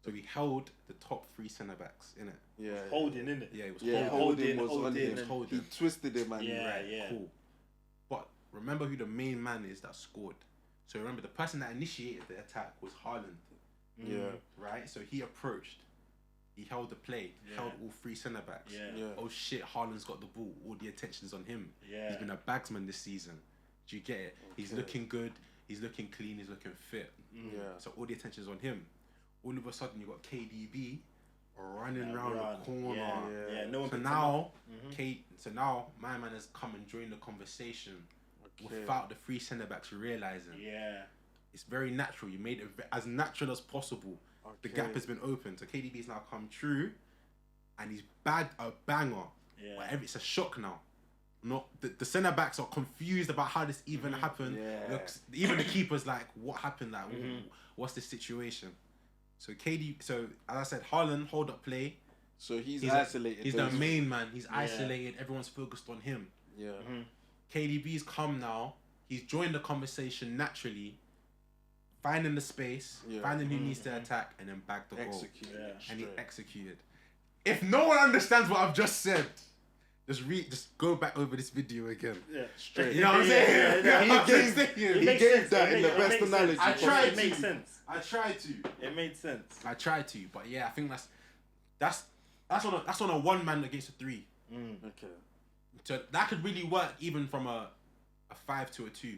So he held the top 3 centre backs, innit? Yeah. Holding, innit? Yeah, it was Holding was on holding, him. holding. He twisted him, man. Yeah. Cool. But remember who the main man is that scored. So remember, the person that initiated the attack was Haaland. Yeah. Right? So he approached. He held the play. Held all 3 centre backs. Yeah. Oh shit, Haaland's got the ball. All the attention's on him. Yeah. He's been a bagsman this season. Do you get it? He's looking good. He's looking clean. He's looking fit. Yeah. So all the attention's on him. All of a sudden, you got KDB running around the corner. Yeah. No one So picked now, so now my man has come and joined the conversation without the 3 centre backs realising. Yeah. It's very natural. You made it as natural as possible. The gap has been opened. So KDB's now come true, and he's bagged a banger. Yeah. But it's a shock now. Not the centre backs are confused about how this even happened. Yeah. Looks, even the keeper's like, what happened? Like, what's the situation? So as I said, Haaland hold up play. So he's isolated. He's the main man. He's isolated. Everyone's focused on him. Yeah. KDB's come now. He's joined the conversation naturally, finding the space, finding who needs to attack, and then back the goal. And he executed. If no one understands what I've just said, just go back over this video again. Yeah, straight. You know what I'm saying? He gave that in the best analogy. I tried to. It makes sense. I tried to. It made sense. I tried to, but yeah, I think that's on a 1 man against a 3. Okay. So that could really work even from a 5 to a 2.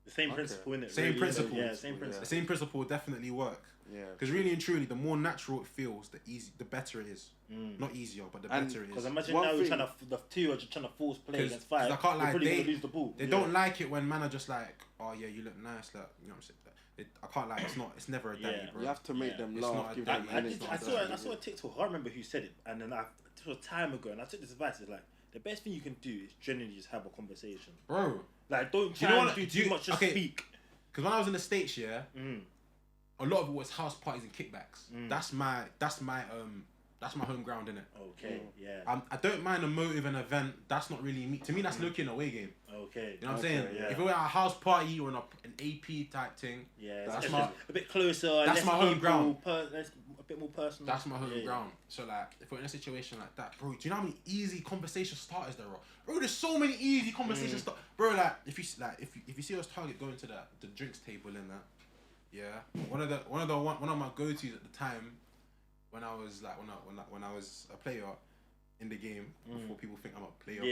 The same principle, innit? Same principle. Yeah, same principle. The same principle will definitely work. Yeah. Because really and truly, the more natural it feels, the better it is. Not easier, but the better it is. Because imagine now the 2 are just trying to force play against 5. I can't lie, probably gonna lose the ball. They don't like it when man are just like, oh yeah, you look nice, like, you know what I'm saying. I can't lie, it's never a daddy, bro. You have to make them laugh. Give them I saw a TikTok. I can't remember who said it, and then it was a time ago, and I took this advice. It's like the best thing you can do is generally just have a conversation, bro. Like don't try and do too much. Just speak. Because when I was in the States, a lot of it was house parties and kickbacks. That's my home ground, innit? Okay, yeah. I don't mind a motive and event. That's not really me. To me, that's looking away game. Okay. You know what I'm saying? Yeah. If we're at a house party or an AP type thing, that's a bit closer. That's my home ground. A bit more personal. That's my home ground. So like, if we're in a situation like that, bro, do you know how many easy conversation starters there are? Bro, there's so many easy conversation starters. Bro, like if you see us Target going to the drinks table and that, yeah, one of my go-tos at the time. When I was a player in the game, before people think I'm a player.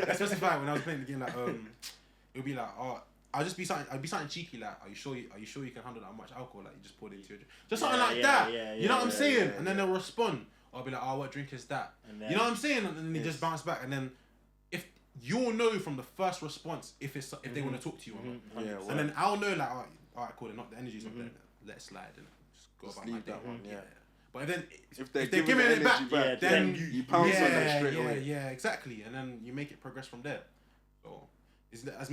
Especially when I was playing the game, like it would be like, oh, I'd be something cheeky, like, are you sure you can handle that much alcohol? Like you just poured into your drink, just something like that. You know what I'm saying? And then they'll respond. I'll be like, oh, what drink is that? You know what I'm saying? And then they just bounce back, and then if you'll know from the first response if they want to talk to you or not. And then I'll know like, all right, cool, they're not the energy's not there. Let it slide and just leave that one. Yeah. But then if they're giving it back, then you pounce on them straight away. Yeah, exactly. And then you make it progress from there. So it's as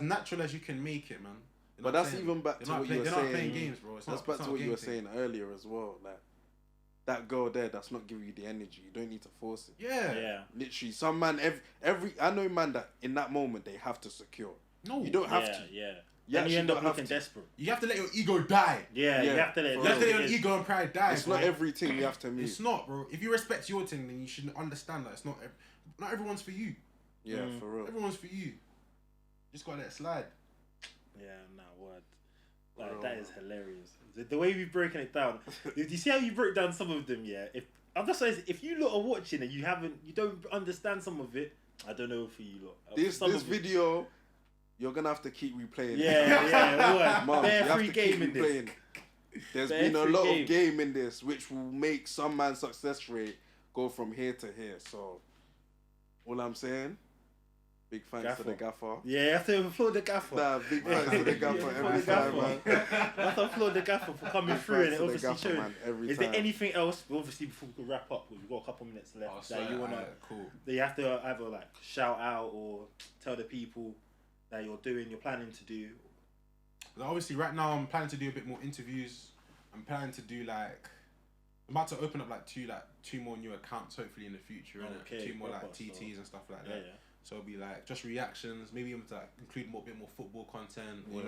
natural as you can make it, man. But that's even back to what you were saying. They're not playing games, bro. That's back to what you were saying earlier as well. Like that girl there, that's not giving you the energy. You don't need to force it. Yeah. Literally, some man every I know man that in that moment they have to secure. No, you don't have to. Yeah. Yeah, you end up looking desperate. You have to let your ego die. Yeah, you have to let your ego and pride die. It's not everything you have to meet. It's not, bro. If you respect your thing, then you should understand that it's not everyone's for you. Yeah, for real. Everyone's for you. Just gotta let it slide. Yeah, word. Like, that is hilarious. The way we've broken it down. Do you see how you broke down some of them? Yeah. If you lot are watching and you don't understand some of it, I don't know for you lot. This video. You're gonna have to keep replaying. Yeah. Mom, Bare free game in this. There's been a lot of game in this, which will make some man's success rate go from here to here. So, all I'm saying, Big thanks to the Gaffa. Yeah, you have to applaud the Gaffa. Nah, big thanks to the Gaffa every time, man. You have to applaud the Gaffa for coming through and obviously showing. Is there anything else, obviously, before we can wrap up, we've got a couple minutes left, that you want to, that you have to either like shout out or tell the people that you're planning to do? Obviously, right now I'm planning to do a bit more interviews. I'm planning to do like, I'm about to open up like two more new accounts hopefully in the future. Okay, 2 more like TTs and stuff like that. Yeah. So it'll be like just reactions, maybe even to like include a bit more football content or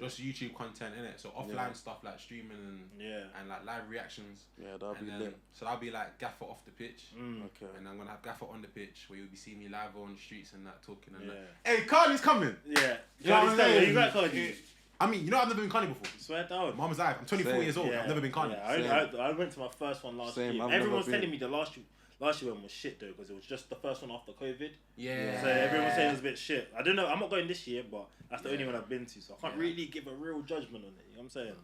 just YouTube content in it. So offline stuff like streaming and like live reactions. Yeah, that'll be lit. So that'll be like Gaffa off the pitch. Okay. And I'm gonna have Gaffa on the pitch where you'll be seeing me live on the streets and that talking and that. Hey, Carly's coming. Yeah. Carly's coming. You got Carly. I mean, you know, I've never been Carly before. Swear down. Mum's live. I'm 24 years old. I've never been Carly. Yeah, I went to my first one last year. Everyone's telling me the last year one was shit though, because it was just the first one after COVID. Yeah. So everyone was saying it was a bit shit. I don't know. I'm not going this year, but that's the only one I've been to, so I can't really give a real judgment on it. You know what I'm saying?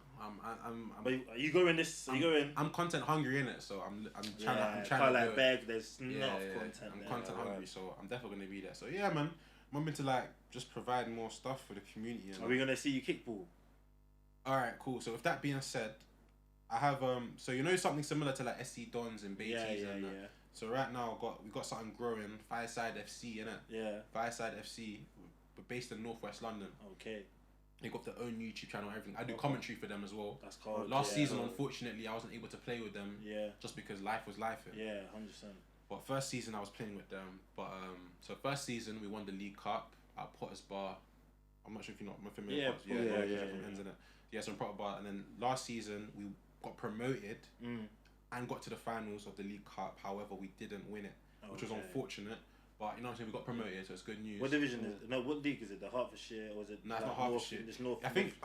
But are you going this? Are you going? I'm content hungry in it, so I'm trying to. Can't like beg. There's enough content. I'm content hungry, so I'm definitely gonna be there. So yeah, man. I'm hoping to like just provide more stuff for the community. Are we gonna see you kickball? All right, cool. So with that being said, I have so you know something similar to like SC Dons and Beatties and that. So right now we got something growing, Fireside FC, innit? Yeah. Fireside FC, but based in Northwest London. Okay. They got their own YouTube channel and everything. I do commentary for them as well. That's cool. Last season, unfortunately, I wasn't able to play with them. Yeah. Just because life was life. Yeah, 100%. But first season, I was playing with them. But so first season, we won the League Cup at Potter's Bar. I'm not sure if you're not familiar with Potter's. Yeah, so in Potter Bar. And then last season, we got promoted. And got to the finals of the League Cup. However, we didn't win it, which was unfortunate. But you know what I'm saying, we got promoted, so it's good news. What division is it? No, what league is it? The Hertfordshire or is it? No, it's not Hertfordshire. It's North. I think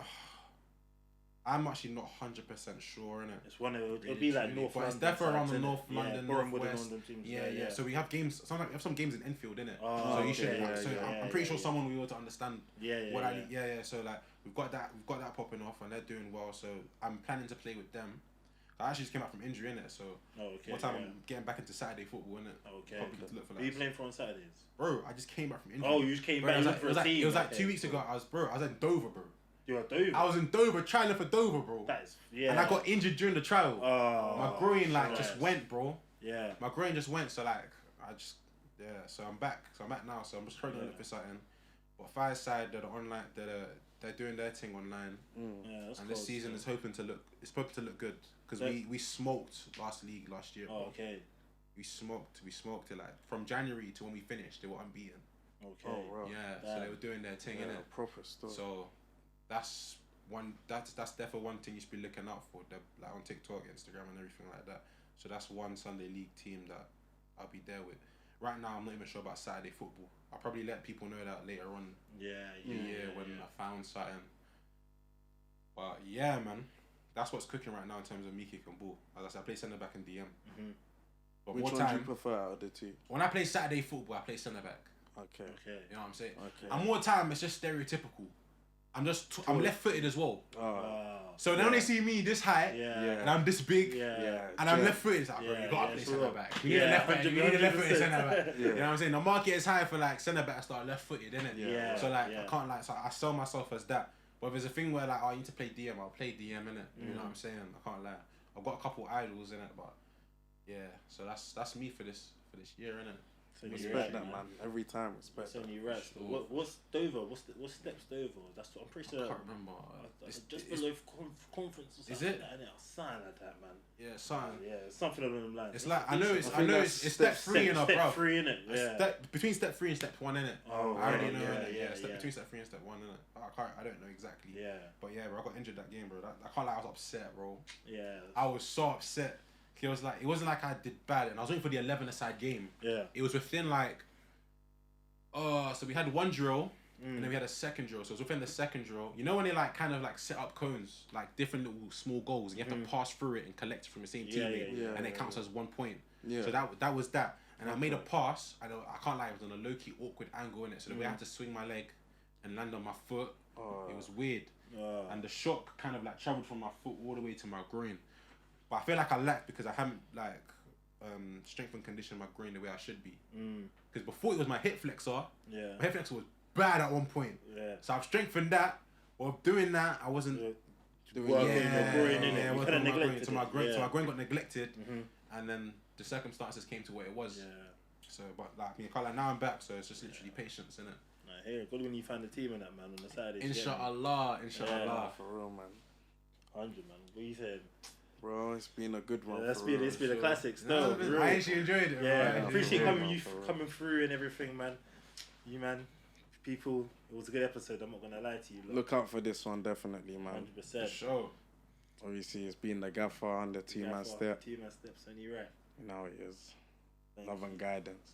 I'm actually not 100% sure in it. It's one of it'll be like North. But it's definitely around the North London, Northwest. Yeah. So we have games. Sometimes we have some games in Enfield, innit? So you should. I'm pretty sure someone will be able to understand. What I need. Yeah. So like we've got that popping off, and they're doing well. So I'm planning to play with them. I actually just came back from injury, innit? So what time I'm getting back into Saturday football, innit? Okay. Probably to look for that. Are you playing for on Saturdays? Bro, I just came back from injury. Oh, you just came back for a team? It was like 2 weeks ago. I was in Dover, bro. You were at Dover? I was in Dover trying to look for Dover, bro. And I got injured during the trial. My groin just went, bro. Yeah. My groin just went, so like so I'm back. So I'm back now. So I'm just trying to look for something. But Fireside, they're online. They're doing their thing online. And this season is hoping to look good. Because we smoked last year. Oh, okay. We smoked it like from January to when we finished, they were unbeaten. Okay. Oh, wow. Yeah, so they were doing their thing, innit? Proper stuff. So that's definitely one thing you should be looking out for, like on TikTok, Instagram and everything like that. So that's one Sunday League team that I'll be there with. Right now I'm not even sure about Saturday football. I'll probably let people know that later on. When I found something. But yeah, man. That's what's cooking right now in terms of me kicking ball. As I said, I play centre back and DM. But which one do you prefer out of the two? When I play Saturday football, I play centre back. Okay. You know what I'm saying? Okay. And more time, it's just stereotypical. I'm left-footed as well. So they only see me this height, and I'm this big, and I'm left-footed. It's like, bro, you gotta play centre back. You need a left-footed centre back. You know what I'm saying? The market is high for like centre back start left-footed, innit? So like, I can't so I sell myself as that. But if there's a thing where like, I need to play DM, I'll play DM, innit? You know what I'm saying? I can't lie. I've got a couple idols in it, but yeah. So that's me for this year, innit? Respect that, man. Every time, respect that. Sure. What's Dover? What's Steps Dover? That's what I'm pretty sure. I can't remember. Just below conference or something. Is it? Something like that, man. Yeah, something. Yeah, something along them lines. It's like I know it's step 3 in a bro. Step 3 in it. Yeah. Between step 3 and step 1 in it. Oh, I already know. Between step 3 and step 1 in it. I don't know exactly. Yeah. But yeah, bro, I got injured that game, bro. I can't lie, I was upset, bro. Yeah. I was so upset. It wasn't like I did bad, and I was waiting for the 11-a-side game. Yeah. It was within like, so we had one drill, and then we had a second drill. So it was within the second drill. You know when they like kind of like set up cones, like different little small goals, and you have to pass through it and collect from the same teammate, and it counts as 1 point. Yeah. So that was that, and I made a pass. I can't lie, it was on a low key awkward angle in it. So the way I had to swing my leg and land on my foot, it was weird, and the shock kind of like traveled from my foot all the way to my groin. But I feel like I lacked because I haven't like strength and condition my groin the way I should be. Mm. Because before it was my hip flexor. Yeah. My hip flexor was bad at one point. Yeah. So I've strengthened that. While doing that, I wasn't. Working your groin, innit? Yeah, You working kind of on my groin. neglected So my groin, it. so my groin got neglected, Mm-hmm. and then the circumstances came to what it was. Yeah. So, but like, now I'm back. So it's just literally patience, innit? Nah, here, good when you find the team in that, man, on the Saturday. Inshallah, inshallah. Yeah. For real, man. 100, man. What you saying? Bro, it's been a good one. Yeah, it's been a classic. No, Still, I actually enjoyed it. yeah, bro. appreciate for coming real, you for real. coming through and everything, man. You man, people, it was a good episode. I'm not gonna lie to you. Look out for this one, definitely, man. 100%. For sure. Obviously, it's been the Gaffa and the 2-man step. 2-man steps, and you're right. You know how it is. Thank Love you. and guidance.